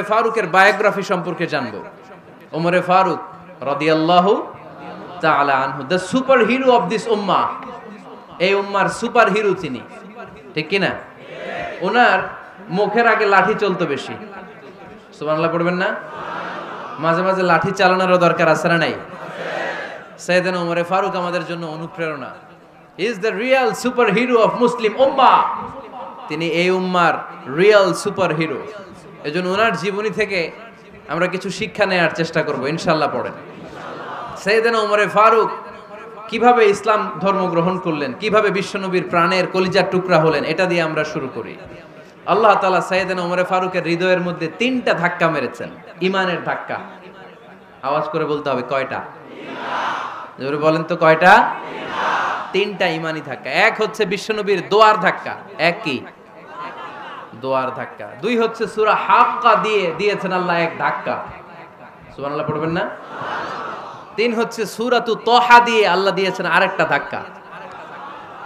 ফারুকের বায়োগ্রাফি সম্পর্কে জানবো। ওমরে ফারুক রাদিয়াল্লাহু তাআলা আনহু, the super hero of this উম্মাহ। এই উম্মার সুপার হিরো তিনি, ঠিক কিনা? ওনার মুখের আগে লাঠি চলতো বেশি। সুবহানাল্লাহ পড়বেন না? মাঝে মাঝে লাঠি চালানোরও দরকার আছে না নাই? সাইয়েদনা ওমরে ফারুক আমাদের জন্য অনুপ্রেরণা। Is the real super hero of Muslim উম্মাহ। তিনি এই উম্মার রিয়েল সুপার হিরো। এজন্য ওনার জীবনী থেকে আমরা কিছু শিক্ষা নেওয়ার চেষ্টা করব ইনশাআল্লাহ। পড়েন সাইয়েদনা ওমরে ফারুক কিভাবে ইসলাম ধর্ম গ্রহণ করলেন, কিভাবে বিশ্বনবীর প্রাণের কলিজার টুকরা হলেন, এটা দিয়ে আমরা শুরু করি। আল্লাহ তাআলা সাইয়েদনা ওমরে ফারুকের হৃদয়ের মধ্যে 3টা ধাক্কা মেরেছেন, ইমানের ধাক্কা। আওয়াজ করে বলতে হবে কয়টা? জোরে বলেন তো কয়টা? 3টা ইমানি ধাক্কা। এক হচ্ছে বিশ্বনবীর দোয়ার ধাক্কা। এক কি? দোয়ার ধাক্কা। 2 হচ্ছে সূরা হাক্কা দিয়েছেন আল্লাহ এক ধাক্কা। সুবহানাল্লাহ পড়বেন না? 3 হচ্ছে সূরাতু তাহা দিয়ে আল্লাহ দিয়েছেন আরেকটা ধাক্কা।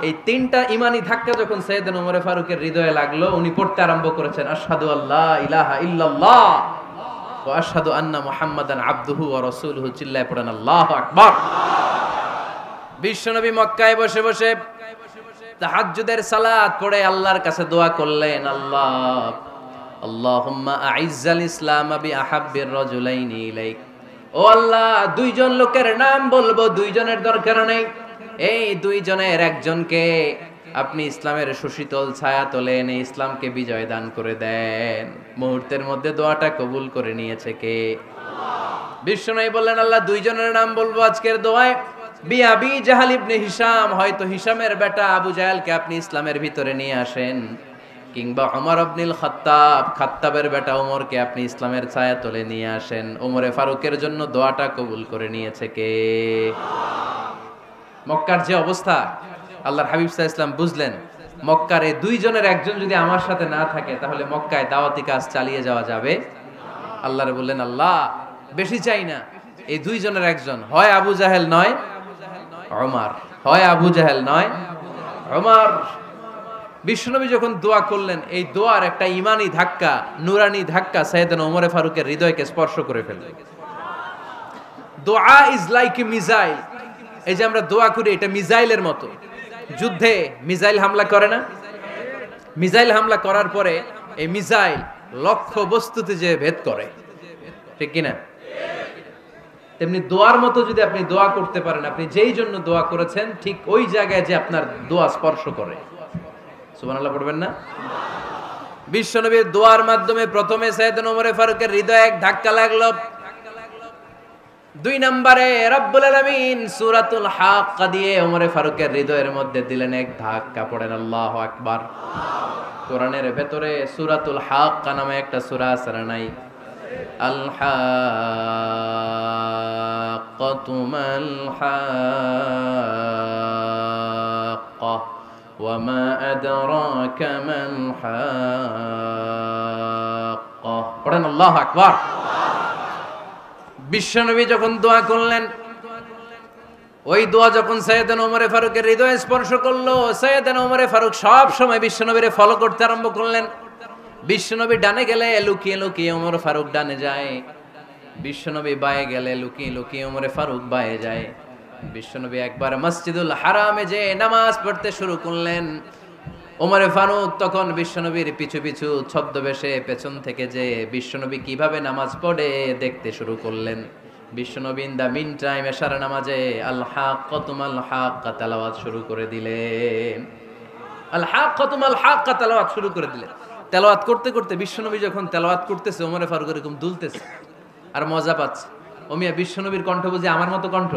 এই 3টা ইমানি ধাক্কা যখন সাইয়েদনা ওমরে ফারুকের হৃদয়ে লাগলো, উনি পড়তে আরম্ভ করেছেন আশহাদু আল্লা ইলাহা ইল্লাল্লাহ ওয়া আশহাদু আন্না মুহাম্মাদান আবদুহু ওয়া রাসূলুহু। চিল্লায়ে পড়েন আল্লাহু আকবার। বিশ্বনবী মক্কায় বসে বসে তাহাজ্জুদের সালাত পড়ে আল্লাহর কাছে দোয়া করলেন, আল্লাহুম্মা আইজ্জাল ইসলাম বিআহাব্বির রাজুলাইনি ইলাইক। ও আল্লাহ, 2 জন লোকের নাম বলবো, 2 জনের দরকার নেই। এই 2 জনের একজনকে আপনি ইসলামের সুশীতল ছায়া তলে এনে ইসলামকে বিজয় দান করে দেন। মুহূর্তের মধ্যে দোয়াটা কবুল করে নিয়েছে কে? বিশ্বনবী বললেন, আল্লাহ 2 জনের নাম বলবো আজকের দোয়ায়। আবি জাহাল ইবনে হিশাম, হয়তো হিশামের বেটা আবু জাহেলকে আপনি ইসলামের ভিতরে নিয়ে আসেন, কিংবা ওমর ইবনুল খাত্তাব, খাত্তাবের বেটা ওমরকে আপনি ইসলামের ছায়া তলে নিয়ে আসেন। ওমরে ফারুকের জন্য দোয়াটা কবুল করে নিয়েছে কে? মক্কার যে অবস্থা, আল্লাহর হাবিব সাল্লাল্লাহু আলাইহি ওয়াসাল্লাম বুঝলেন মক্কার এই 2 জনের একজন যদি আমার সাথে না থাকে তাহলে মক্কায় দাওয়াতি কাজ চালিয়ে যাওয়া যাবে। আল্লাহরে বললেন, আল্লাহ বেশি চাই না, এই 2 জনের একজন, হয় আবু জাহেল নয় ওমর, হয় আবু জাহেল নয় ওমর। বিশ্বনবী যখন দোয়া করলেন, এই দোয়ার একটা ইমানি ধাক্কা, নুরানি ধাক্কা সাইয়েদনা ওমরে ফারুকের হৃদয়কে স্পর্শ করে ফেলল। দোয়া ইজ লাইক এ মিসাইল। এই যে আমরা দোয়া করি, এটা মিসাইলের মতো। যুদ্ধে মিসাইল হামলা করে না? মিসাইল হামলা করার পরে এই মিসাইল লক্ষ্য বস্তুতে যে ভেদ করে, ঠিক কিনা? তেমনি দোয়ার মতো যদি আপনি দোয়া করতে পারেন, আপনি যেই জন্য দোয়া করেছেন ঠিক ওই জায়গায় যে আপনার দোয়া স্পর্শ করে। সুবহানাল্লাহ পড়বেন না? বিশ্বনবীর দোয়ার মাধ্যমে প্রথমে সাইয়েদনা ওমরে ফারুকের হৃদয়ে এক ধাক্কা লাগলো। 2 নম্বরে রব্বুল আলামিন সূরাতুল হাক্কা দিয়ে ওমরে ফারুকের হৃদয়ের মধ্যে দিলেন এক ধাক্কা। পড়েন আল্লাহু আকবার। কোরআনের ভেতরে সূরাতুল হাক্কা নামে একটা সূরা আছে না নাই? আল হাক্কাতু মাল হাক্কা ওয়া মা আদরাকা মাল হাক্কা। পড়েন আল্লাহু আকবার। বিশ্বনবী যখন দোয়া করলেন, ওই দোয়া যখন সাইয়েদনা ওমরে ফারুকের হৃদয়ে স্পর্শ করলো, সাইয়েদনা ওমরে ফারুক সব সময় বিশ্বনবীরে ফলো করতে আরম্ভ করলেন। বিশ্বনবী ডানে গেলে লুকিয়ে লুকিয়ে ওমর ফারুক ডানে যায়, বিশ্বনবী বায়ে গেলে লুকিয়ে লুকিয়ে ওমরে ফারুক বায়ে যায়। বিশ্বনবী একবার মসজিদুল হারামে যে নামাজ পড়তে শুরু করলেন, ওমরে ফারুক তখন বিশ্বনবীর পিছু পিছু ছদ্মবেশে পেছন থেকে যে বিশ্বনবী কিভাবে নামাজ পড়ে দেখতে শুরু করলেন। বিশ্বনবী ইন দা মিন টাইম এশার নামাজে আল হাক্কাতু মাল হাক্কা তেলাওয়াত শুরু করে দিলেন। আল হাক্কাতু মাল হাক্কা তেলাওয়াত শুরু করে দিলেন। তেলাওয়াত করতে করতে বিশ্বনবী যখন তেলাওয়াত করতেছে, ওমরে ফারুক এরকম দুলতেছে আর মজা পাচ্ছে। ও মিয়া, বিশ্বনবীর কণ্ঠ বুঝি আমার মতো কণ্ঠ?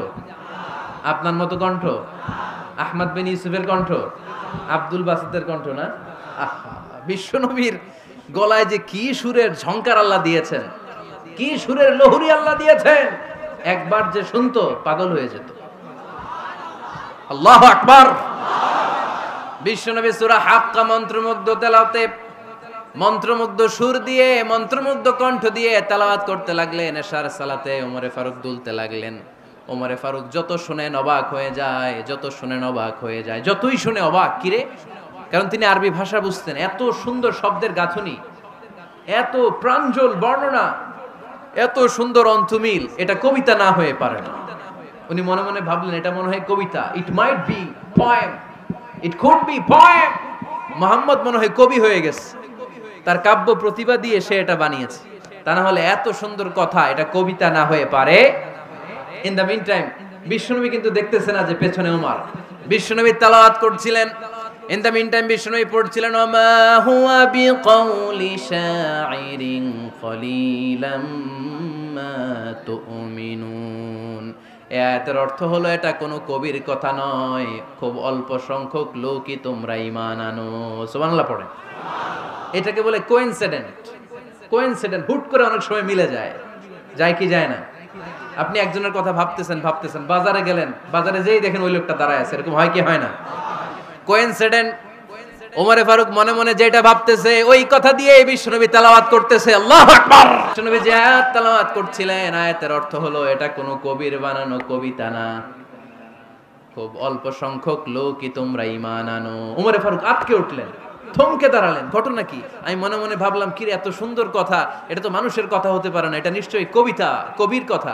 আপনার মতো কণ্ঠ? আহমদ বিন ইউসুফের কণ্ঠ? আব্দুল বাসিতের কণ্ঠ না? বিশ্বনবীর গলায় যে কি সুরের ঝংকার আল্লাহ দিয়েছেন, কি সুরের লহরী আল্লাহ দিয়েছেন, একবার যে শুনতো পাগল হয়ে যেত। আল্লাহু আকবার। বিশ্বনবী সূরা হাক্কা মন্ত্রমুগ্ধ তেলাওয়াতে, মন্ত্রমুগ্ধ সুর দিয়ে, মন্ত্রমুগ্ধ কণ্ঠ দিয়ে তেলাওয়াত করতে লাগলেন। এশার সালাতে ওমরে ফারুক দুলতে লাগলেন। ওমরে ফারুক যত শুনেন অবাক হয়ে যায়, যত শুনেন অবাক হয়ে যায়, যতই শুনে অবাক। কিরে? কারণ তিনি আরবি ভাষা বুঝতেন, এত সুন্দর শব্দের গাঁথনি। এত প্রাঞ্জল বর্ণনা, এত সুন্দর অন্তমিল, এটা কবিতা না হয়ে পারে না। উনি মনে মনে ভাবলেন এটা মনে হয় কবিতা, it might be poem, it could be poem. Muhammad মনে হয় কবি হয়ে গেছে, তার কাব্য প্রতিভা দিয়ে সে এটা বানিয়েছে। তা না হলে এত সুন্দর কথা এটা কবিতা না হয়ে পারে। ইন দ্য মিন টাইম বিশ্বনবী কিন্তু দেখতেছে না যে পেছনে ওমর। বিশ্বনবী তেলাওয়াত করছিলেন, ইন দ্য মিন টাইম বিশ্বনবী পড়ছিলেন ওমা হুয়া বিকাউলি শাইরিন কলিলাম মা তুমিনুন। এই আয়াতের অর্থ হলো এটা কোনো কবির কথা নয়, খুব অল্প সংখ্যক লোকই তোমরা ঈমান আনো। সুবহানাল্লাহ পড়ে। এটাকে বলে কোইন্সিডেন্ট। কোইন্সিডেন্ট, হুট করে অনেক সময় মিলে যায়, যায় কি যায় না? আপনি একজনের কথা ভাবতেছেন, বাজারে গেলেন, বাজারে যেই দেখেন ওই লোকটা দাঁড়ায় আছে, এরকম হয় কি হয় না? কোইন্সিডেন্ট। ওমরে ফারুক মনে মনে যেটা ভাবতেছে ওই কথা দিয়ে বিশ্বনবী তেলাওয়াত করতেছে, আল্লাহু আকবার। বিশ্বনবী যে আয়াত তেলাওয়াত করছিলেন, আয়াতের অর্থ হলো এটা কোনো কবির বানানো কবিতা না, খুব অল্প সংখ্যক লোকই তোমরা ঈমান আনো। ওমরে ফারুক আটকে উঠলেন, থমকে দাঁড়ালেন। ঘটনা কি? আমি মনে মনে ভাবলাম কি রে, এত সুন্দর কথা, এটা তো মানুষের কথা হতে পারে না, এটা নিশ্চয়ই কবিতা, কবির কথা।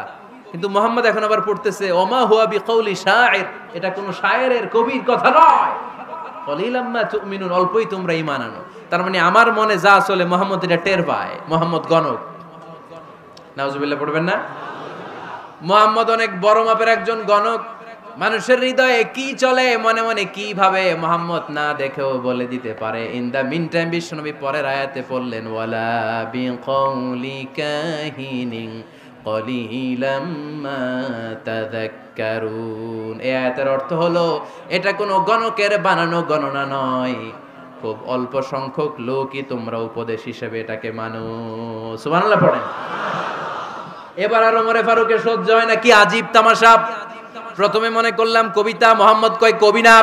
কিন্তু মুহাম্মদ এখন আবার পড়তেছে ওমা হুয়া বিকাউলি শাইর, এটা কোনো শায়েরের, কবির কথা নয়। কলিলাম মা তুমিনুন, অল্পই তোমরা ঈমান আনো। তার মানে আমার মনে যা চলে মুহাম্মদ এটা টের পায়। মুহাম্মদ গণক। নাউজুবিল্লাহ পড়বেন না? মুহাম্মদ অনেক বড় মাপের একজন গণক। মানুষের হৃদয়ে কি চলে, মনে মনে কি ভাবে, মুহাম্মদ না দেখেও বলে দিতে পারে। ইন দা মিন টাইম বিশ্বনবী পরের আয়াতে পড়লেন ওয়ালা বিকাউলি কাহিনিন কলিলাম মা তাযাক্কারুন। এই আয়াতের অর্থ হলো এটা কোনো গণকের বানানো গণনা নয়, খুব অল্প সংখ্যক লোকই তোমরা উপদেশ হিসেবে এটাকে মানো। সুবহানাল্লাহ পড়েন। এবার আর ওমরে ফারুকের সহ্য হয় না, কি আজীব তামাশা। প্রথমে মনে করলাম কবিতা, মুহাম্মদ কয় কবি না,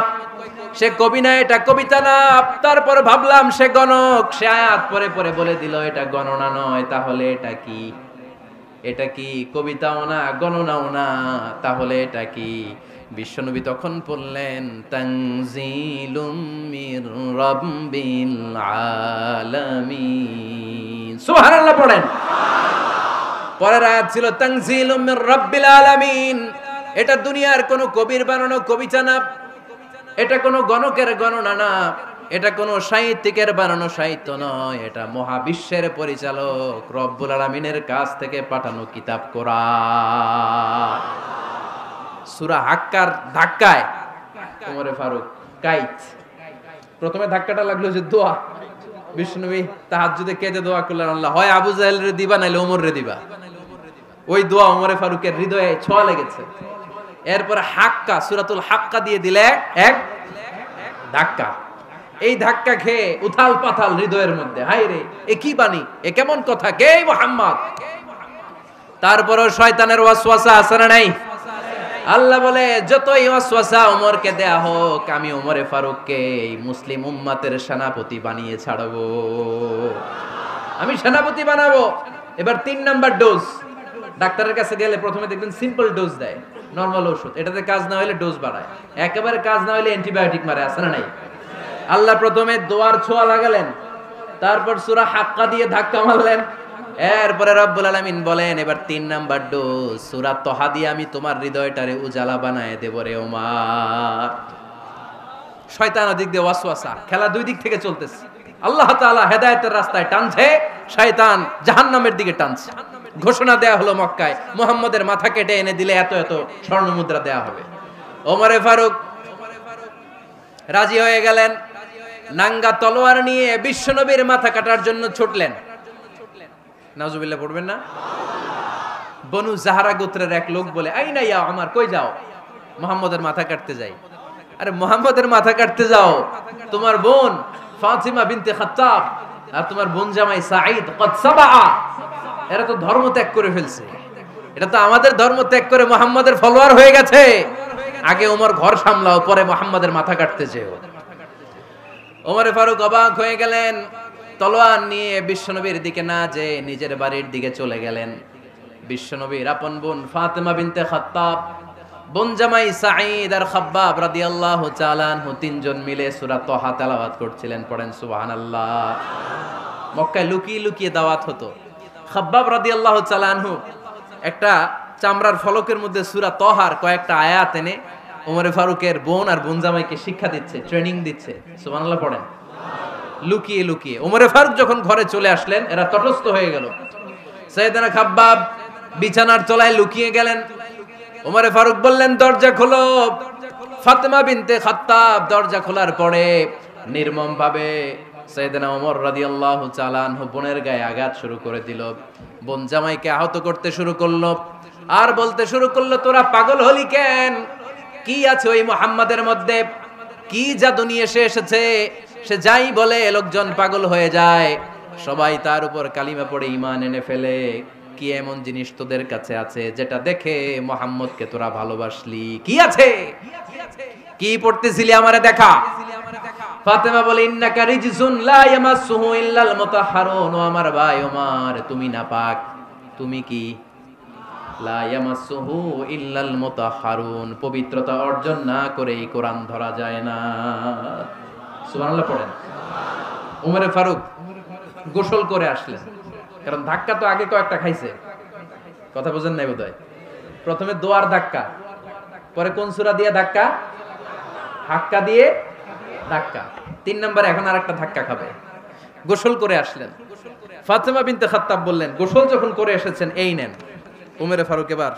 সে কবি না, এটা কবিতা না। তারপর ভাবলাম সে গণক, সে আয়াত পরে পরে বলে দিল এটা গণনা নয়, তাহলে এটা কি? এটা কি কবিতাও না, গণনাও না, তাহলে এটা কি? বিশ্বনবী তখন বললেন তানজিলুম মির রাব্বিল আলামিন। সুবহানাল্লাহ পড়েন। পরের আয়াত ছিল তানজিলুম মির রাব্বিল আলামিন। এটা দুনিয়ার কোনো কবির বানানো কবিতা না, এটা কোনো গণকের গণনা না, এটা কোনো সাহিত্যিকের বানানো সাহিত্য নয়, এটা মহাবিশ্বের পরিচালক রব্বুল আলামিনের কাছ থেকে পাঠানো কিতাব কোরআন। সূরা হাক্কার ধাক্কায় ওমরে ফারুক কাইত। প্রথমে ধাক্কাটা লাগলো যে দোয়া। বিশ্বনবী তাহাজ্জুদে কেঁদে দোয়া করলেন, আল্লাহ হয় আবু জাহেল রে দিবা নাইলে ওমর রে দিবা। ওই দোয়া ওমরে ফারুকের হৃদয়ে ছোঁয়া লেগেছে। এরপর হাক্কা, সূরাতুল হাক্কা দিয়ে দিলে এক ধাক্কা। এই ধাক্কা খেয়ে উথাল পাথাল হৃদয়ের মধ্যে, হায় রে এ কি বাণী, এ কেমন কথা, কে মুহাম্মদ? তারপরও শয়তানের ওয়াসওয়াসা আছে না নাই? আল্লাহ বলে যতই ওয়াসওয়াসা ওমরকে দেয়া হোক, আমি ওমরে ফারুককে এই মুসলিম উম্মতের সেনাপতি বানিয়ে ছাড়বো, আমি সেনাপতি বানাবো। এবার 3 নাম্বার ডোজ। ডাক্তারের কাছে গেলে প্রথমে দেখবেন সিম্পল ডোজ দেয়, নরমাল ওষুধ, এটাতে কাজ না হলে ডোজ বাড়ায়, একেবারে কাজ না হলে অ্যান্টিবায়োটিক মারে, আছে না নাই? আল্লাহ প্রথমে দোয়ার ছোঁয়া লাগালেন, তারপর সূরা হাক্কা দিয়ে ধাক্কা মারলেন, এরপরে রব্বুল আলামিন বলেন এবার 3 নাম্বার ডোজ সূরা তহা দিয়ে আমি তোমার হৃদয়টারে উজালা বানায় দেব রে ওমর। শয়তান ওদিক দিয়ে ওয়াসওয়াসা, খেলা দুই দিক থেকে চলতেছে। আল্লাহ তাআলা হেদায়েতের রাস্তায় টানছে, শয়তান জাহান্নামের দিকে টানছে। ঘোষণা দেয়া হলো মক্কায়, মুহাম্মদের মাথা কেটে এনে দিলে এত এত স্বর্ণ মুদ্রা দেয়া হবে। ওমরে ফারুক রাজি হয়ে গেলেন, নাঙ্গা তলোয়ার নিয়ে বিশ্বনবীর মাথা কাটার জন্য ছুটলেন। নাউজুবিল্লাহ পড়বেন না? বনু জাহরা গোত্রের এক লোক বলে, আইনা ইয়া আমার, কই যাও? মুহাম্মদের মাথা কাটতে যাই। আরে মুহাম্মদের মাথা কাটতে যাও? তোমার বোন ফাতিমা বিনতে খাত্তাব আর তোমার বোন জামাই সাঈদ কদ সাবা, এরা তো ধর্ম ত্যাগ করে ফেলছে, এটা তো আমাদের ধর্ম ত্যাগ করে মুহাম্মদের ফলোয়ার হয়ে গেছে। আগে ওমর ঘর সামলাও, পরে মুহাম্মদের মাথা কাটতে যেও। ওমরে ফারুক অবাক হয়ে গেলেন, তলোয়ার নিয়ে বিশ্বনবীর দিকে না যে নিজের বাড়ির দিকে চলে গেলেন। বিশ্বনবীর আপন বোন ফাতিমা বিনতে খাত্তাব, বোন জামাই সাঈদ আর খাব্বাব রাদিয়াল্লাহু তাআলা আনহু 3 জন মিলে সূরা তহা তেলাওয়াত করছিলেন। পড়েন সুবহানাল্লাহ। মক্কায় লুকিয়ে লুকিয়ে দাওয়াত হতো। খাব্বাব রাদিয়াল্লাহু তাআলা আনহু একটা চামড়ার ফলকের মধ্যে সূরা তহার কয়েকটা আয়াত এনে ওমরে ফারুকের বোন আর বোন জামাইকে শিক্ষা দিচ্ছে, ট্রেনিং দিচ্ছে। সুবহানাল্লাহ পড়েন। লুকিয়ে লুকিয়ে ওমরে ফারুক যখন ঘরে চলে আসলেন, এরা তটস্থ হয়ে গেল। সাইয়েদনা খাব্বাব বিছানার তলায় লুকিয়ে গেলেন। ওমরে ফারুক বললেন, দরজা খোলো। ফাতেমা বিনতে খাত্তাব দরজা খোলার পরে নির্মম ভাবে সাইয়েদনা ওমর রাদিয়াল্লাহু তাআলা আনহু বোনের গায়ে আঘাত শুরু করে দিল। বোন জামাইকে আহত করতে শুরু করলো আর বলতে শুরু করলো, তোরা পাগল হলি কেন? কি আছে ওই মুহাম্মাদের মধ্যে? কি জাদু নিয়ে সে এসেছে? সে যাই বলে লোকজন পাগল হয়ে যায়, সবাই তার উপর কালিমা পড়ে ঈমান এনে ফেলে। কি এমন জিনিস তোদের কাছে আছে যেটা দেখে মুহাম্মদকে তোরা ভালোবাসলি? কি আছে? কি পড়তেছিলি আমারে দেখা। ফাতেমা বলে, ইন্নাকা রিজসুন লা ইয়ামাসসুহু ইল্লাল মুতাহহারুন। ও আমার ভাই ওমর, তুমি নাপাক। তুমি কি? লা ইয়ামাসসুহু ইল্লাল মুতাহহারুন, পবিত্রতা অর্জন না করে এই কোরআন ধরা যায় না। সুবহানাল্লাহ পড়েন। ওমরে ফারুক গোসল করে আসলেন, কারণ ধাক্কা তো আগে কয়েকটা খাইছে। কথা বুঝেন নাই বোধহয়। প্রথমে দোয়ার ধাক্কা, পরে কোন সূরা দিয়ে ধাক্কা? হাক্কা দিয়ে ধাক্কা। 3 নম্বরে এখন আরেকটা ধাক্কা খাবে। গোসল করে আসলেন। ফাতেমা বিনতে খাত্তাব বললেন, গোসল যখন করে এসেছেন, এই নেন। ওমরে ফারুক এবার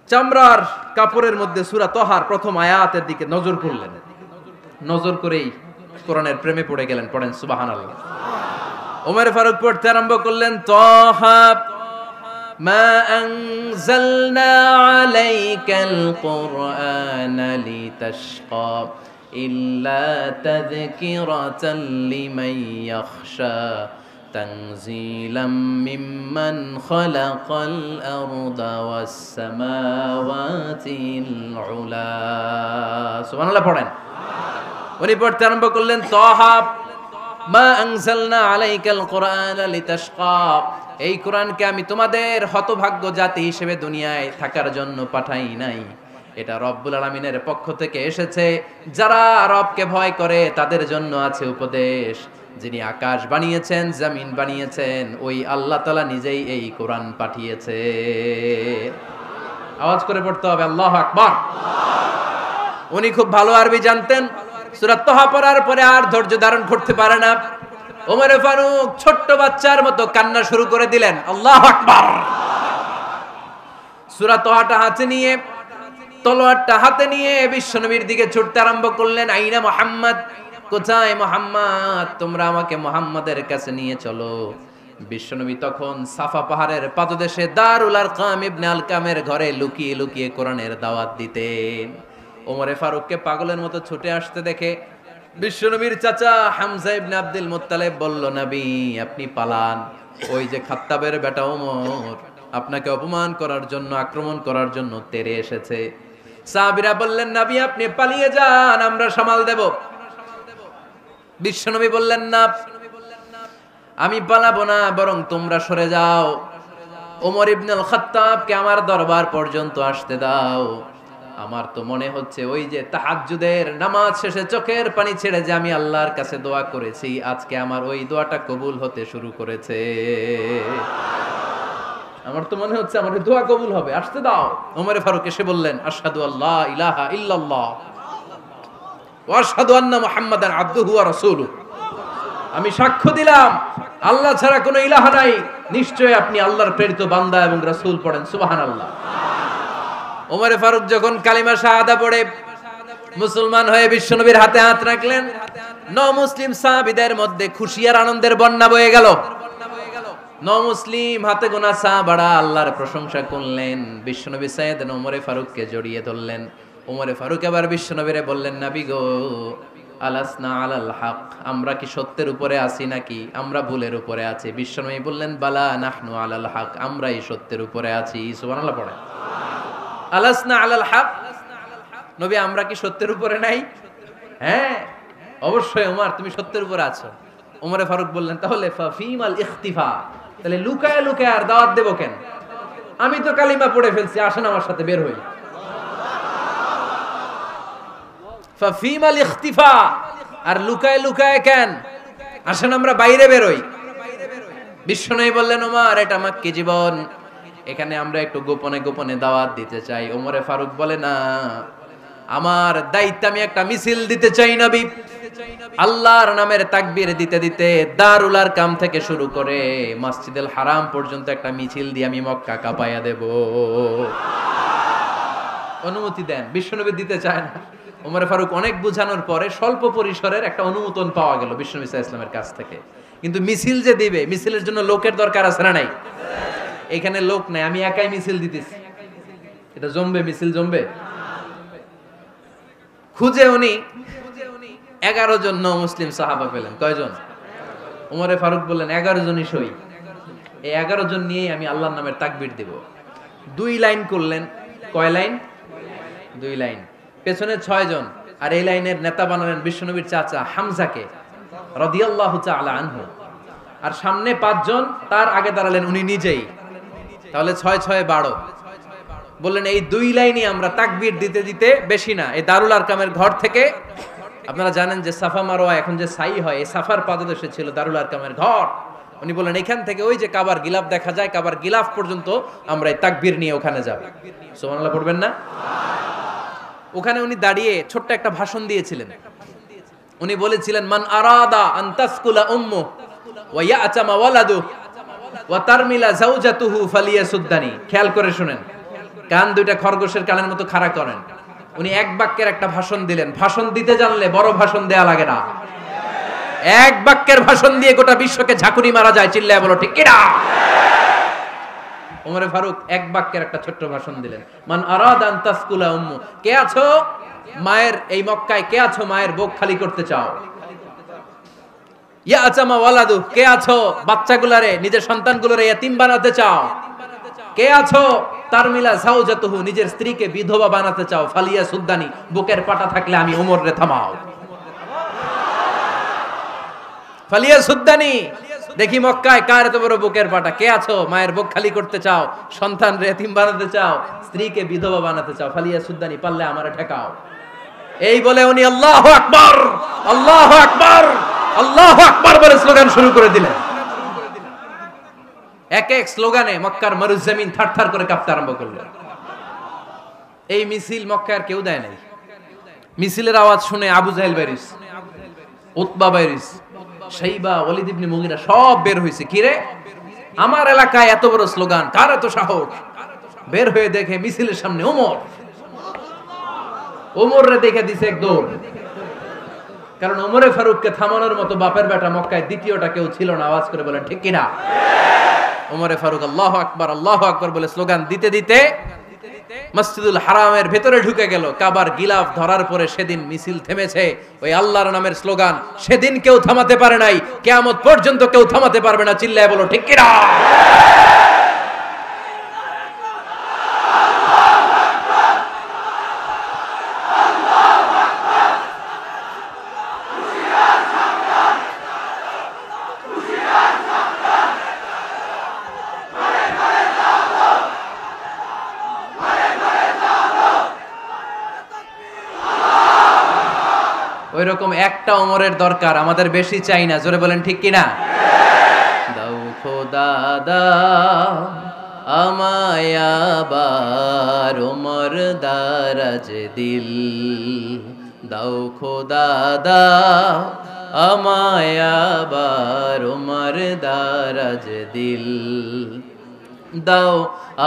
চামড়ার কাপড়ের মধ্যে সূরা তহার প্রথম আয়াতের দিকে নজর করলেন। নজর করেই কোরআনের প্রেমে পড়ে গেলেন। পড়েন সুবহানাল্লাহ। ওমর ফারুক পড়তে আরম্ভ করলেন, তহা মা আনজালনা আলাইকাল কুরআনা লিতাশকা ইল্লা তাযকিরাতাল লিমান ইয়াখশা তানজিলাম মিম্মান খালাকাল আরদা ওয়াস সামাওয়াতিল উলা। সুবহানাল্লাহ পড়েন। উনি পড়তে আরম্ভ করলেন, তহা মা আনজালনা আলাইকাল কুরআনা লিতাশকা, এই কোরআনকে আমি তোমাদের হতভাগ্য জাতি হিসেবে দুনিয়ায় থাকার জন্য পাঠাই নাই। এটা রব্বুল আলামিনের পক্ষ থেকে এসেছে। যারা রবকে ভয় করে তাদের জন্য আছে উপদেশ। যিনি আকাশ বানিয়েছেন, জমিন বানিয়েছেন, ওই আল্লাহ তাআলা নিজেই এই কোরআন পাঠিয়েছে। আওয়াজ করে পড়তে হবে, আল্লাহু আকবার। উনি খুব ভালো আরবি জানতেন। সূরা তহা পড়ার পরে আর ধৈর্য ধারণ করতে পারে না। ওমর ফারুক ছোট্ট বাচ্চার মতো কান্না শুরু করে দিলেন। আল্লাহু আকবার। সূরা তহাটা হাতে নিয়ে, তলোয়ারটা হাতে নিয়ে বিশ্বনবীর দিকে ছুটতে আরম্ভ করলেন। আইনা মুহাম্মদ, কোথায় মুহাম্মদ? তোমরা আমাকে মুহাম্মাদের কাছে নিয়ে চলো। বিশ্বনবী তখন সাফা পাহাড়ের পাদদেশে দারুল আরকাম ইবনে আলকামের ঘরে লুকিয়ে লুকিয়ে কোরআনের দাওয়াত দিতেন। ওমরে ফারুককে পাগলের মতো ছুটে আসতে দেখে বিশ্বনবীর চাচা হামজা ইবনে আব্দুল মুত্তালিব বলল, নবী আপনি পালান। ওই যে খাত্তাবের বেটা ওমর আপনাকে অপমান করার জন্য, আক্রমণ করার জন্য তেরে এসেছে। সাহাবীরা বললেন, নবী আপনি পালিয়ে যান, আমরা সামাল দেব। বিশ্বনবী বললেন, না আমি পালাবো না, বরং তোমরা সরে যাও। ওমর ইবনুল খাত্তাবকে আমার দরবার পর্যন্ত আসতে দাও। আমার তো মনে হচ্ছে ওই যে তাহাজ্জুদের নামাজ শেষে চোখের পানি ছেড়ে যে আমি আল্লাহর কাছে দোয়া করেছি, আজকে আমার ওই দোয়াটা কবুল হতে শুরু করেছে। আমার তো মনে হচ্ছে আমার দোয়া কবুল হবে, আসতে দাও। ওমর ফারুক এসে বললেন, আশহাদু আল্লা ইলাহা ইল্লাল্লাহ ওয়া আশহাদু আন্না মুহাম্মাদান আবদুহু ওয়া রাসূলুহু, আমি সাক্ষ্য দিলাম আল্লাহ ছাড়া কোনো ইলাহ নাই, নিশ্চয় আপনি আল্লাহর প্রেরিত বান্দা এবং রাসূল। পড়েন সুবহানাল্লাহ। ওমর ফারুক যখন কালিমা শাহাদা পড়ে মুসলমান হয়ে বিশ্বনবীর হাতে হাত রাখলেন, নমুসলিম সাহাবীদের মধ্যে খুশি আর আনন্দের বন্যা বয়ে গেল। নমুসলিম হাতে গোনা সাহাবারা আল্লাহর প্রশংসা করলেন। বিশ্বনবী সাইয়েদনা ওমর ফারুককে জড়িয়ে ধরলেন। ওমর ফারুক আবার বিশ্বনবীরে বললেন, নবী গো, আলাসনা আলাল হক, আমরা কি সত্যের উপরে আছি নাকি আমরা ভুলের উপরে আছি? বিশ্বনবী বললেন, বালা নাহনু আলাল হক, আমরাই সত্যের উপরে আছি। সুবহানাল্লাহ পড়ে। আলাসনা আলাল হক, নবী আমরা কি সত্যের উপরে নাই? হ্যাঁ অবশ্যই ওমর, তুমি সত্যের উপরে আছো। ওমর ফারুক বললেন, তাহলে ফাফিমাল ইখতিফা, তাহলে লুকায় লুকায় আর দাওয়াত দেব কেন? আমি তো কালিমা পড়ে ফেলছি, আসেন আমার সাথে বের হই। ফাফিমাল ইখতিফা, আর লুকায় লুকায় কেন? আসেন আমরা বাইরে বেরোই। বিশ্বনবী বললেন, ওমর এটা মাক্কি জীবন, এখানে আমরা একটু গোপনে গোপনে দাওয়াত দিতে চাই। ওমরে ফারুক বলে, না, আমার দায়িত্ব, আমি একটা মিছিল দিতে চাই নবী। আল্লাহর নামের তাকবীর দিতে দিতে দারুল আরকাম থেকে শুরু করে মসজিদুল হারাম পর্যন্ত একটা মিছিল দিয়ে আমি মক্কা কাঁপায়া দেব। অনুমতি দেন। বিশ্বনবী দিতে চায় না। ওমরে ফারুক অনেক বুঝানোর পরে স্বল্প পরিসরের একটা অনুমোদন পাওয়া গেল বিশ্বনবী সাল্লাল্লাহু আলাইহি ওয়াসাল্লামের কাছ থেকে। কিন্তু মিছিল যে দিবে, মিছিলের জন্য লোকের দরকার আছে না নাই? এখানে লোক নাই, আমি একাই মিছিল দিতেছি। এটা জমবে? মিছিল জমবে? খুঁজে উনি 11 জন মুসলিম সাহাবা পেলেন। কয়জন? ওমরে ফারুক বললেন 11 জনই সই। এই 11 জন নিয়েই আমি আল্লাহর নামের তাকবীর দেব। 2 লাইন করলেন। কয় লাইন? 2 লাইন। পেছনে 6 জন, আর এই লাইনের নেতা বানালেন বিশ্বনবীর চাচা হামজাকে রাদিয়াল্লাহু তাআলা আনহু। আর সামনে 5 জন, তার আগে দাঁড়ালেন উনি নিজেই। তাহলে 6 6 12। বললেন এই 2 লাইনই আমরা তাকবীর দিতে দিতে, বেশি না, এই দারুল আরকামের ঘর থেকে, আপনারা জানেন যে সাফা মারওয়া এখন যে সাই হয়, এই সাফার পাদদেশে ছিল দারুল আরকামের ঘর। উনি বললেন এখান থেকে ওই যে কাবার গিলাফ দেখা যায়, কাবার গিলাফ পর্যন্ত আমরা এই তাকবীর নিয়ে ওখানে যাব। সুবহানাল্লাহ পড়বেন না? ওখানে উনি দাঁড়িয়ে ছোট্ট একটা ভাষণ দিয়েছিলেন। উনি বলেছিলেন, মান আরাদা আন তাসকুলা উম্মু ওয়া ইয়াতামা ওয়ালাদু ওয়া তারমিলা যাওজাতুহু ফালিয়াসুদ্দানি। খেয়াল করে শুনেন, কান দুইটা খরগোশের কানের মতো খাড়া করেন। উনি এক বাক্যের একটা ভাষণ দিলেন। ভাষণ দিতে জানলে বড় ভাষণ দেয়া লাগে না। এক বাক্যের ভাষণ দিয়ে গোটা বিশ্বকে ঝাঁকুনি মারা যায়। চিল্লায় বলো ঠিক কিনা? ওমরে ফারুক এক বাক্যের একটা ছোট্ট ভাষণ দিলেন। মান আরাদা আন তাসকুলা উম্মু, কে আছো মায়ের এই মক্কায়, কে আছো মায়ের বুক খালি করতে চাও? ইয়া আচামা ওয়ালাদু, কে আছো বাচ্চাগুলারে, নিজের সন্তানগুলোরে ইয়াতিম বানাতে চাও? কে আছো তারমিলা যাওজাতুহু, নিজের স্ত্রীকে বিধবা বানাতে চাও? ফালিয়া সুদ্দানি, বুকের পাটা থাকলে আমি ওমর রে থামাও। ফালিয়া সুদ্দানি, দেখি মক্কায় কার এত বড় বুকের পাটা। কে আছো মায়ের বুক খালি করতে চাও, সন্তান রে এতিম বানাতে চাও, স্ত্রীকে বিধবা বানাতে চাও? ফালিয়া সুদ্দানি, পারলে আমারে ঠেকাও। এই বলে উনি আল্লাহু আকবার, আল্লাহু আকবার, আল্লাহু আকবার বলে স্লোগান শুরু করে দিলেন। এক এক স্লোগানে মক্কার মরুজমিন থারথার করে কাঁপতে আরম্ভ করল। এই মিছিল মক্কার কেউ দেয় নাই। মিছিলের আওয়াজ শুনে আবু জাহেল বাইরিস, উতবা বাইরিস, শাইবা, ওয়ালিদ ইবনে মুগিরা সব বের হয়েছে। কিরে, আমার এলাকায় এত বড় স্লোগান, কার এত সাহস? বের হয়ে দেখে মিছিলের সামনে ওমর। ওমর রে দেখে দিছে এক দৌড়। কারণ ওমরে ফারুককে থামানোর মতো বাপের বেটা মক্কায় দ্বিতীয়টা কেউ ছিল না। আওয়াজ করে বলেন ঠিক কিনা? ওমরে ফারুক আল্লাহু আকবার, আল্লাহু আকবার বলে স্লোগান দিতে দিতে মসজিদুল হারামের ভেতরে ঢুকে গেল। কাবার গিলাফ ধরার পরে সেদিন মিছিল থেমেছে। ওই আল্লাহর নামের স্লোগান সেদিন কেউ থামাতে পারে নাই, কিয়ামত পর্যন্ত কেউ থামাতে পারবে না। চিল্লায় বলো ঠিক কিনা? ওইরকম একটা ওমরের দরকার, আমাদের বেশি চাই না। জোরে বলেন ঠিক কিনা? দাও খোদা দাও আমায় আবার ওমর দারাজ দিল, দাও খোদা দাও আমায় আবার ওমর দারাজ দিল, দাও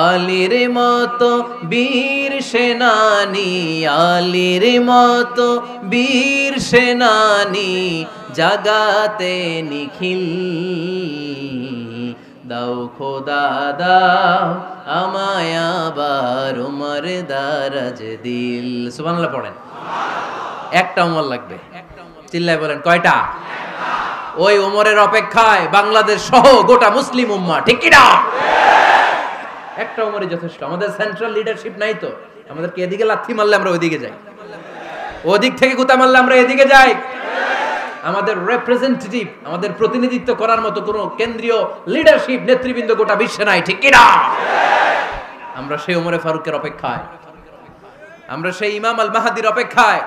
আলীর মতো বীর সেনানি, আলীর মতো বীর সেনানি জাগাতে নিখিল, দাও খোদা দাও আমায় আবার ওমর দারাজ দিল। সুবহানাল্লাহ পড়েন। একটা ওমর লাগবে। চিল্লায় বলেন কয়টা? ওই ওমরের অপেক্ষায় বাংলাদেশ সহ গোটা মুসলিম উম্মাহ, ঠিক কি না? একটা ওমরই যথেষ্ট। আমাদের সেন্ট্রাল লিডারশিপ নাই তো, আমাদেরকে এদিকে লাথি মারলে আমরা ওইদিকে যাই, ওদিক থেকে গুতা মারলে আমরা এদিকে যাই। আমাদের রিপ্রেজেন্টেটিভ, আমাদের প্রতিনিধিত্ব করার মতো কোনো কেন্দ্রীয় লিডারশিপ নেতৃবৃন্দ গোটা বিশ্বে নাই, ঠিক কি না? আমরা সেই ওমরে ফারুকের অপেক্ষায়, আমরা সেই ইমাম আল মাহদির অপেক্ষায়।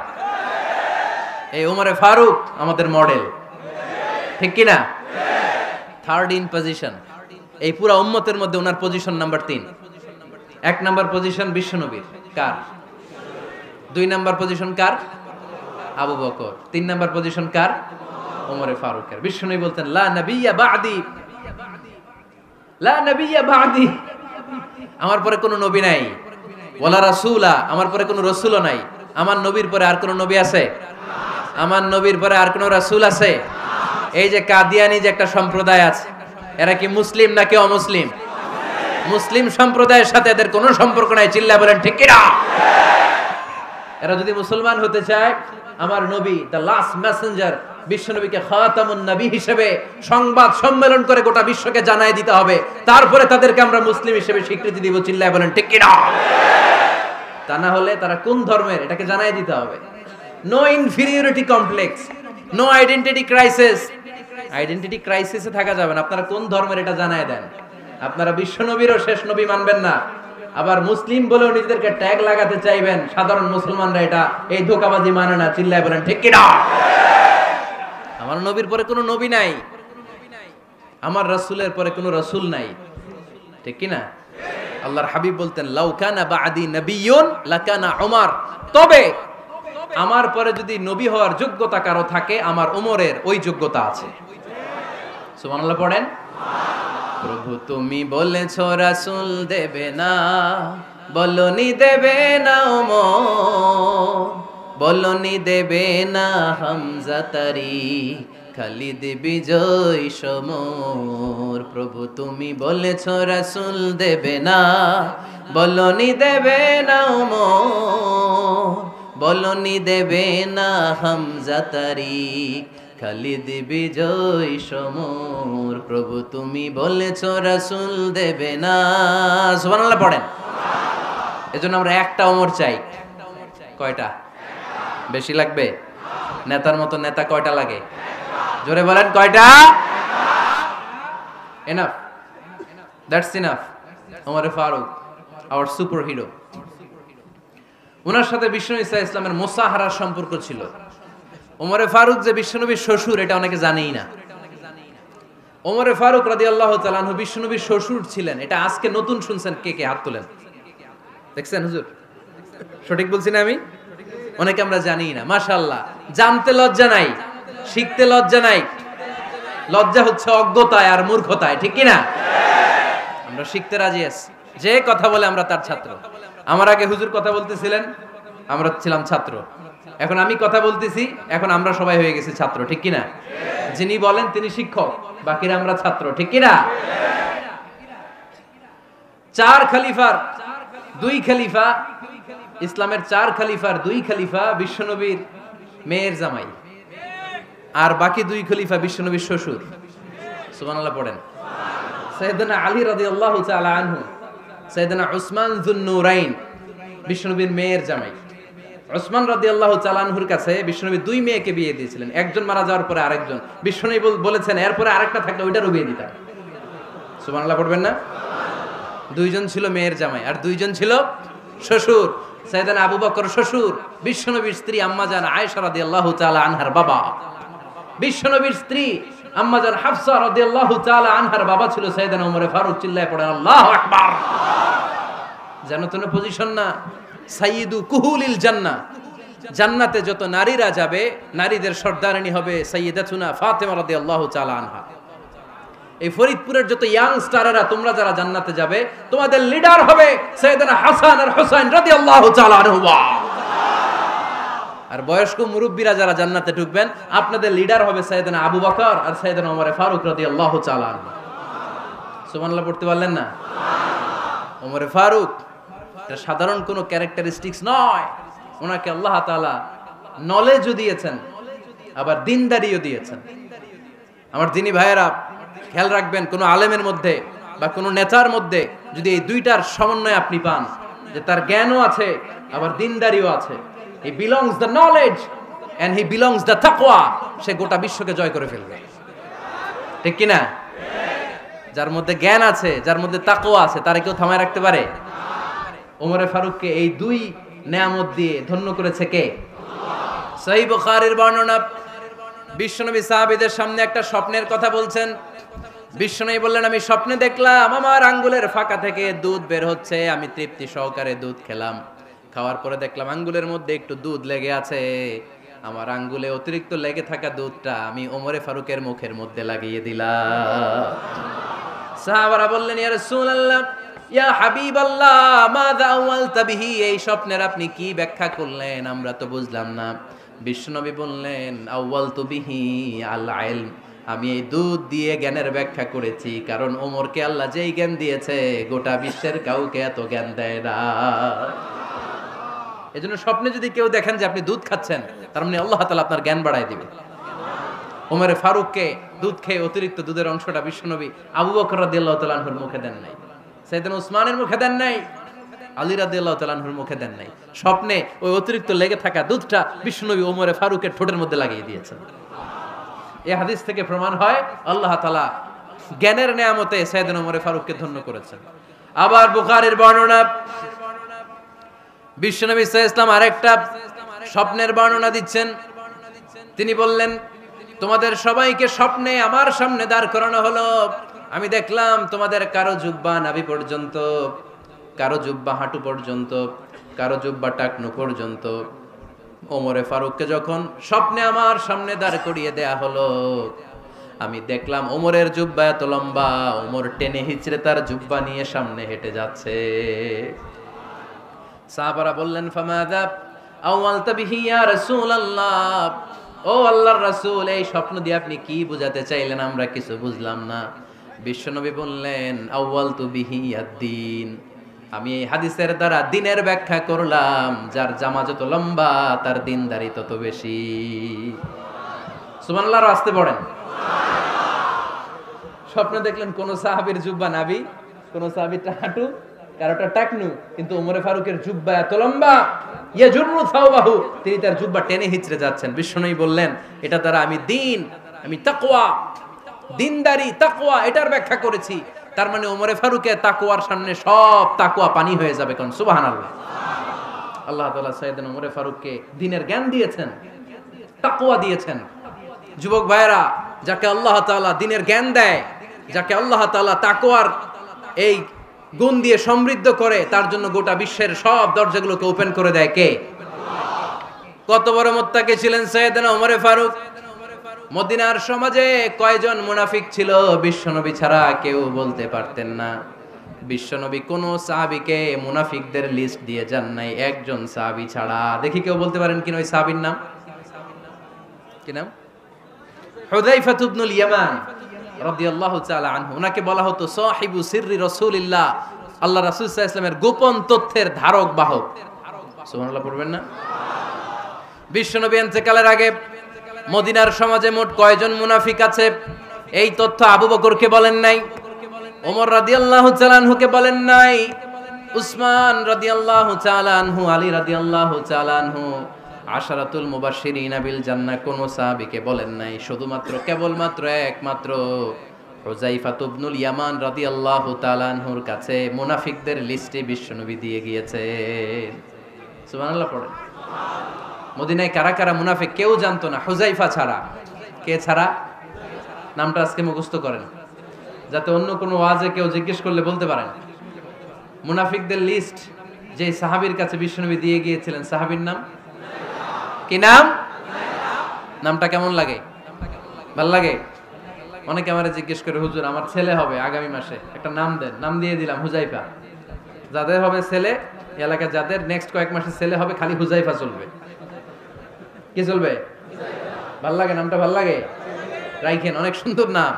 এই ওমরে ফারুক আমাদের মডেল। ঠিক কি না? থার্ড ইন পজিশন, এই পুরা উম্মতের মধ্যে ওনার পজিশন নাম্বার 3। 1 নাম্বার পজিশন বিশ্বনবীর, কার? 2 নাম্বার পজিশন কার? আবু বকর। 3 নাম্বার পজিশন কার? ওমরে ফারুকের। বিশ্বনবী বলতেন লা নবিয়্যা বা'দি, লা নবিয়্যা বা'দি, আমার পরে কোনো নবী নাই। ওয়ালা রাসূলা, আমার পরে কোনো রাসূলও নাই। আমার নবীর পরে আর কোনো নবী আছে? আমার নবীর পরে আর কোনো রাসূল আছে? এই যে কাদিয়ানি যে একটা সম্প্রদায় আছে, এরা কি মুসলিম নাকি অমুসলিম? মুসলিম সম্প্রদায়ের সাথে এদের কোনো সম্পর্ক নাই। চিল্লায় বলেন ঠিক কি না? এরা যদি মুসলমান হতে চায়, আমার নবী দ্য লাস্ট মেসেঞ্জার বিশ্বনবীকে খাতামুন নবী হিসেবে সংবাদ সম্মেলন করে গোটা বিশ্বকে জানাই দিতে হবে, তারপরে তাদেরকে আমরা মুসলিম হিসেবে স্বীকৃতি দিব। চিল্লায় বলেন ঠিক কি না? তা না হলে তারা কোন ধর্মের এটাকে জানাই দিতে হবে। No inferiority complex, no identity crisis. Identity ক্রাইসিসে থাকা যাবে না। আপনারা কোন ধর্মের এটা জানায় দেন। আপনারা বিশ্বনবীরও শেষ নবী মানবেন না, আবার মুসলিম বলেও নিজেদেরকে ট্যাগ লাগাতে চাইবেন। সাধারণ মুসলমানরা এটা এই ধোঁকাবাজি মানে না। চিল্লায় বলেন ঠিক কি না? আমার নবীর পরে কোনো নবী নাই, আমার রাসূলের পরে কোনো রাসূল নাই। ঠিক কি না? আল্লাহর হাবিব বলতেন লাউ কানা বা'দি নাবিয়্যুন লাকানা উমর, তবে আমার পরে যদি নবী হওয়ার যোগ্যতা কারো থাকে, আমার ওমরের ওই যোগ্যতা আছে। সুবহানাল্লাহ পড়েন। প্রভু তুমি বলেছো রাসূল দেবে না, বলনি দেবে না ওমর, বলনি দেবে না হামজা তারি, খালিদ বিজয় সমর। প্রভু তুমি বলেছো রাসূল দেবে না, বলনি দেবে না ওমর, বলনি দেবে না হামজা তারি, খালিদ বিজয় সমর। প্রভু তুমি বলেছো রাসূল দেবে না। সুবহানাল্লাহ পড়েন। এজন্য আমরা একটা ওমর চাই। কয়টা? বেশি লাগবে? নেতার মতো নেতা কয়টা লাগে? জোরে বলেন কয়টা? Enough, that's enough. Omar Farooq our super hero. ওনার সাথে বিশ্বনবী সাল্লাল্লাহু আলাইহি ওয়াসাল্লামের মুসাহারার সম্পর্ক ছিল। ওমরে ফারুক যে বিশ্বনবীর শ্বশুর, এটা অনেকে জানেই না। ওমরে ফারুক রাদিয়াল্লাহু তাআলা আনহু বিশ্বনবীর শ্বশুর ছিলেন। এটা আজকে নতুন শুনছেন। কে কে হাত তোলেন? দেখছেন হুজুর? সঠিক বলছি না আমি? অনেকে আমরা জানি না। মাশাআল্লাহ, জানতে লজ্জা নাই, শিখতে লজ্জা নাই। লজ্জা হচ্ছে অজ্ঞতায় আর মূর্খতায়। ঠিক কি না? আমরা শিখতে রাজি আছি। যে কথা বলে আমরা তার ছাত্র। আমার আগে হুজুর কথা বলতেছিলেন, আমরা ছিলাম ছাত্র। এখন আমি কথা বলতেছি, এখন আমরা সবাই হয়ে গেছি ছাত্র। ঠিক কি না? যিনি বলেন তিনি শিক্ষক, বাকিরা আমরা ছাত্র। ঠিক কি না? 4 খলিফার 2 খলিফা, ইসলামের 4 খলিফার 2 খলিফা বিশ্বনবীর মেয়ের জামাই, আর বাকি 2 খলিফা বিশ্বনবীর শ্বশুর। সুবহানাল্লাহ পড়েন। সাইয়েদনা আলী রাদিয়াল্লাহু তাআলা আনহু, সাইয়েদনা উসমান যুন-নূরাইন বিশ্বনবীর মেয়ের জামাই। উসমান রাদিয়াল্লাহু তাআলা আনহুর কাছে বিশ্বনবী 2 মেয়েকে বিয়ে দিয়েছিলেন। একজন মারা যাওয়ার পরে আরেকজন। বিশ্বনবী বলেছেন এরপরে আরেকটা থাকলে ওইটারও বিয়ে দিতাম। সুবহানাল্লাহ পড়বেন না? 2 জন ছিল মেয়ের জামাই আর 2 জন ছিল শ্বশুর। সাইয়েদনা আবু বকর শ্বশুর, বিশ্বনবীর স্ত্রী আম্মাজান আয়েশা রাদিয়াল্লাহু তাআলা আনহার বাবা। বিশ্বনবীর স্ত্রী আম্মাজান হাফসা রাদিয়াল্লাহু তাআলা আনহার বাবা ছিল সাইয়েদনা ওমর ফারুক। চিল্লায় পড়েন আল্লাহু আকবার। জানো তো না পজিশন না? সাইয়্যিদু কুহুলিল জান্নাহ, জান্নাতে যত নারীরা যাবে, নারীদের সর্দারিনী হবে সাইয়্যিদাতুনা ফাতেমা রাদিয়াল্লাহু তাআলা আনহা। এই ফরিদপুরের যত ইয়াং স্টারেরা তোমরা যারা জান্নাতে যাবে, তোমাদের লিডার হবে সাইয়েদনা হাসান আর হুসাইন রাদিয়াল্লাহু তাআলা আনহুমা। আর বয়স্ক মুরব্বীরা যারা জান্নাতে ঢুকবেন, আপনাদের লিডার হবে সাইয়েদনা আবু বকর আর সাইয়েদনা ওমর ফারুক রাদিয়াল্লাহু তাআলা আনহু। সুবহানাল্লাহ পড়তে পারলেন না? ওমর ফারুক এটা সাধারণ কোনো ক্যারেক্টারিস্টিক্স নয়। ওনাকে আল্লাহ তাআলা নলেজও দিয়েছেন, আবার দিনদারিও দিয়েছেন। আমার দিনী ভাইয়েরা খেয়াল রাখবেন, কোনো আলেমের মধ্যে বা কোনো নেতার মধ্যে যদি এই দুইটার সমন্বয় আপনি পান, যে তার জ্ঞানও আছে আবার দিনদারিও আছে, he belongs the knowledge and he belongs the taqwa, সে গোটা বিশ্বকে জয় করে ফেলবে। ঠিক কি না? যার মধ্যে জ্ঞান আছে, যার মধ্যে তাকওয়া আছে, তারে কেউ থামায় রাখতে পারে? ওমরে ফারুককে এই 2 নেয়ামত দিয়ে ধন্য করেছে কে? সহিহ বুখারীর বর্ণনা, বিশ্বনবী সাহাবীদের সামনে একটা স্বপ্নের কথা বলছেন। বিশ্বনবী বললেন, আমি স্বপ্নে দেখলাম আমার আঙ্গুলের ফাঁকা থেকে দুধ বের হচ্ছে, আমি তৃপ্তি সহকারে দুধ খেলাম। খাওয়ার পরে দেখলাম আঙ্গুলের মধ্যে একটু দুধ লেগে আছে। আমার আঙ্গুলে অতিরিক্ত লেগে থাকা দুধটা আমি ওমরে ফারুকের মুখের মধ্যে লাগিয়ে দিলাম। সাহাবারা বললেন, ইয়া রাসূলুল্লাহ, ইয়া হাবিবাল্লাহ, মাযা আওয়ালতা বিহি, এই স্বপ্নের আপনি কি ব্যাখ্যা করলেন, আমরা তো বুঝলাম না। বিশ্বনবী বললেন, আওয়ালতু বিহি আল ইলম, আমি এই দুধ দিয়ে জ্ঞানের ব্যাখ্যা করেছি, কারণ ওমরকে আল্লাহ যেই জ্ঞান দিয়েছে গোটা বিশ্বের কাউকে এত জ্ঞান দেয় না। এজন্য স্বপ্নে যদি কেউ দেখেন যে আপনি দুধ খাচ্ছেন, তার মানে আল্লাহ তাআলা আপনার জ্ঞান বাড়ায় দিবে। ওমরে ফারুককে দুধ খেয়ে অতিরিক্ত দুধের অংশটা বিশ্বনবী আবু বকর রাদিয়াল্লাহু তাআলা আনহুর মুখে দেন নাই, সাইয়েদনা উসমানের মুখে দেন নাই, আলী রাদিয়াল্লাহু তাআলা আনহুর মুখে দেন নাই। স্বপ্নে ওই অতিরিক্ত লেগে থাকা দুধটা বিশ্বনবী ওমরে ফারুকের ঠোঁটের মধ্যে লাগিয়ে দিয়েছেন। এই হাদিস থেকে প্রমাণ হয় আল্লাহ তাআলা জ্ঞানের নেয়ামতে সাইয়েদনা ওমরে ফারুককে ধন্য করেছেন। আবার বুখারীর বর্ণনা, বিশ্বনবী সাল্লাল্লাহু আলাইহি ওয়াসাল্লাম আরেকটা স্বপ্নের বর্ণনা দিচ্ছেন। তিনি বললেন, তোমাদের সবাইকে স্বপ্নে আমার সামনে দাঁড় করানো হলো। আমি দেখলাম তোমাদের কারো জুব্বা নাভি পর্যন্ত, কারো জুব্বা হাঁটু পর্যন্ত, কারো জুব্বা টাকনু পর্যন্ত। ওমরে ফারুককে যখন স্বপ্নে আমার সামনে দাঁড় করিয়ে দেয়া হলো, আমি দেখলাম ওমরের জুব্বা এত লম্বা, ওমর টেনে হিচড়ে তার জুব্বা নিয়ে সামনে হেঁটে যাচ্ছে। সাহাবারা বললেন, ফামাযা আওয়ালতা বিহি ইয়া রাসূলুল্লাহ, ও আল্লাহর রাসূল, এই স্বপ্ন দিয়ে আপনি কি বোঝাতে চাইলেন, আমরা কিছু বুঝলাম না। বিশ্বনবী বললেন, আউয়ালতু বিহি আদ-দীন, আমি এই হাদিসের দ্বারা দ্বীনের ব্যাখ্যা করলাম, যার জামা যত লম্বা তার দ্বীনদারি তত বেশি। সুবহানাল্লাহ, আসতে পড়েন। স্বপ্নে দেখলেন কোন সাহাবীর জুব্বা নাভি, কোন সাহাবীর হাঁটু, কারোটা টাকনু, কিন্তু ওমরে ফারুকের জুব্বা এত লম্বা, ইয়াজুরু থাওবাহু, তিনি তার জুব্বা টেনে হিচড়ে যাচ্ছেন। বিশ্বনবী বললেন, এটা দ্বারা আমি দ্বীন, আমি তাকওয়া, দ্বীনদারি, তাকওয়া, এটার ব্যাখ্যা করেছি। তার মানে ওমরে ফারুকের তাকওয়ার সামনে সব তাকওয়া পানি হয়ে যাবে। কোন সুবহানাল্লাহ। আল্লাহ তাআলা সাইয়েদনা ওমরে ফারুককে দ্বীনের জ্ঞান দিয়েছেন, তাকওয়া দিয়েছেন। যুবক ভাইরা, যাকে আল্লাহ তাআলা দ্বীনের জ্ঞান দেয়, যাকে আল্লাহ তাআলা তাকওয়ার এই গুণ দিয়ে সমৃদ্ধ করে, তার জন্য গোটা বিশ্বের সব দরজাগুলোকে ওপেন করে দেয় কে? কত বড় মুত্তাকি ছিলেন সাইয়েদনা ওমরে ফারুক। মদিনার সমাজে কয়জন মুনাফিক ছিল বিশ্বনবী ছাড়া কেউ বলতে পারতেন না। বিশ্বনবী কোন সাহাবীকে মুনাফিকদের লিস্ট দিয়ে যান নাই, একজন সাহাবী ছাড়া। দেখি কেউ বলতে পারেন কিনা ওই সাহাবীর নাম? কি নাম? হুযায়ফা ইবনুল ইয়ামান রাদিয়াল্লাহু তাআলা আনহু। ওনাকে বলা হতো সাহিবু সিররি রাসূলিল্লাহ, আল্লাহ রাসূল সাল্লাল্লাহু আলাইহি ওয়াসাল্লামের গোপন তথ্যের ধারক বাহক। সুবহানাল্লাহ পড়বেন না? বিশ্বনবী ইন্তেকালের আগে মদিনার সমাজে মোট কয়জন মুনাফিক আছে, এই তথ্য আবু বকরকে বলেন নাই, ওমর রাদিয়াল্লাহু তাআলা আনহুকে বলেন নাই, উসমান রাদিয়াল্লাহু তাআলা আনহু, আলী রাদিয়াল্লাহু তাআলা আনহু, আশারাতুল মুবাশশিরিনা বিল জান্নাহ কোন সাহাবীকে বলেন নাই। শুধুমাত্র কেবলমাত্র একমাত্র হুযায়ফা ইবনুল ইয়ামান রাদিয়াল্লাহু তাআলা আনহুর কাছে মুনাফিকদের লিস্টে বিশ্বনবী দিয়ে গিয়েছেন। সুবহানাল্লাহ পড়েন। মদিনায় কারা কারা মুনাফিক কেউ জানতো না হুযায়ফা ছাড়া। কে ছাড়া? নামটা আজকে মুখস্থ করেন, যাতে অন্য কোনো ওয়াজে কেউ জিজ্ঞেস করলে বলতে পারেন। মুনাফিকদের লিস্ট যে সাহাবীর কাছে বিশ্বনবী দিয়ে গিয়েছিলেন, সাহাবীর নাম কি? নাম? নামটা কেমন লাগে? ভাল লাগে? অনেকে আমারে জিজ্ঞেস করে, হুজুর আমার ছেলে হবে আগামী মাসে, একটা নাম দেন। নাম দিয়ে দিলাম হুযায়ফা। যাদের হবে ছেলে, এলাকায় যাদের নেক্সট কয়েক মাসে ছেলে হবে, খালি হুযায়ফা চলবে। কি চলবে? ভাল লাগে? নামটা ভাল লাগে? রাইখেন, অনেক সুন্দর নাম।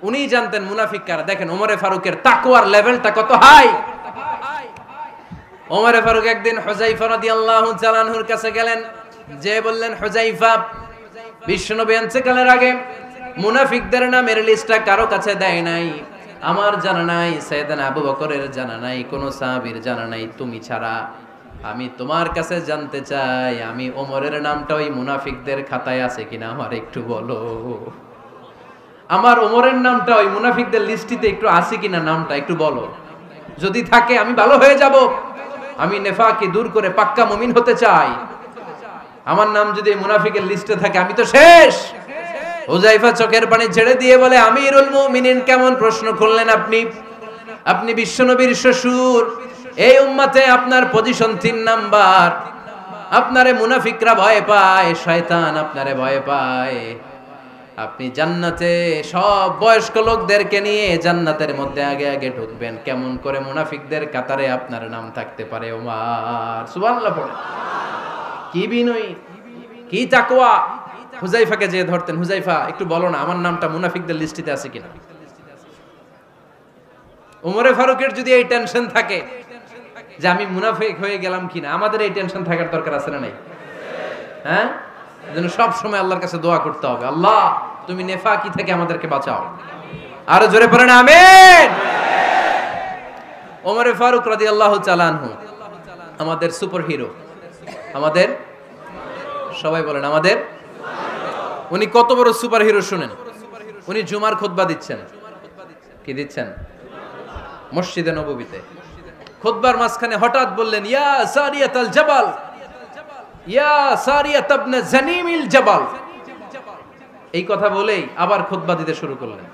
উনি জানতেন মুনাফিক কারা। দেখেন ওমরে ফারুকের তাকওয়ার লেভেলটা কত হাই। ওমরে ফারুক একদিন হুযায়ফা রাদিয়াল্লাহু তাআলা আনহুর কাছে গেলেন, যে বললেন, হুযায়ফা, বিশ্বনবী ইন্তেকালের আগে মুনাফিকদের নামের লিস্টটা কারো কাছে দেয় নাই, আমার জানা নাই, সাইয়েদনা আবু বকরের জানা নাই, কোন সাহাবীর জানা নাই, তুমি ছাড়া। আমি তোমার কাছে জানতে চাই, আমি ওমরের নামটা ওই মুনাফিকদের খাতায় আছে কিনা আমার একটু বলো। আমার ওমরের নামটা ওই মুনাফিকদের লিস্টিতে একটু আছে কিনা, নামটা একটু বলো। যদি থাকে আমি ভালো হয়ে যাব, আমি নেফাকি দূর করে পাক্কা মুমিন হতে চাই। আমার নাম যদি মুনাফিকের লিস্টে থাকে আমি তো শেষ। হুযায়ফা চোখের পানি ছেড়ে দিয়ে বলে, আমিরুল মুমিনিন, কেমন প্রশ্ন করলেন আপনি? আপনি বিশ্বনবীর শ্বশুর, এই উম্মতে আপনার পজিশন 3 নাম্বার। আপনারে মুনাফিকরা ভয় পায়, শয়তান আপনারে ভয় পায়। আপনি জান্নাতে সব বয়স্ক লোকদেরকে নিয়ে জান্নাতের মধ্যে আগে আগে ঢুকবেন, কেমন করে মুনাফিকদের কাতারে আপনার নাম থাকতে পারে? ওমর সুবহানাল্লাহ পড়ে। কি বিনয়ী, কি তাকওয়া! হুযায়ফাকে যে ধরতেন, হুযায়ফা একটু বলো না আমার নামটা মুনাফিকদের লিস্টিতে আছে কিনা। ওমরে ফারুকের যদি এই টেনশন থাকে যে আমি মুনাফিক হয়ে গেলাম কিনা, আমাদের এই টেনশন থাকার দরকার আছে না নাই? হ্যাঁ, যেন সব সময় আল্লাহর কাছে দোয়া করতে হবে, আল্লাহ তুমি নেফাকি থেকে আমাদেরকে বাঁচাও। আরো জোরে পড়েন আমিন। ওমরে ফারুক রাদিয়াল্লাহু তাআলা আনহু আমাদের সুপার হিরো, আমাদের সবাই বলেন আমাদের। উনি কত বড় সুপার হিরো শুনেন। উনি জুমার খুতবা দিচ্ছেন। কি দিচ্ছেন? মসজিদে নববীতে খুতবার মাঝখানে হঠাৎ বললেন, ইয়া সারিয়াতাল জাবাল, ইয়া সারিয়াত ইবনে জানিমিল জাবাল। এই কথা বলেই আবার খুতবা দিতে শুরু করলেন।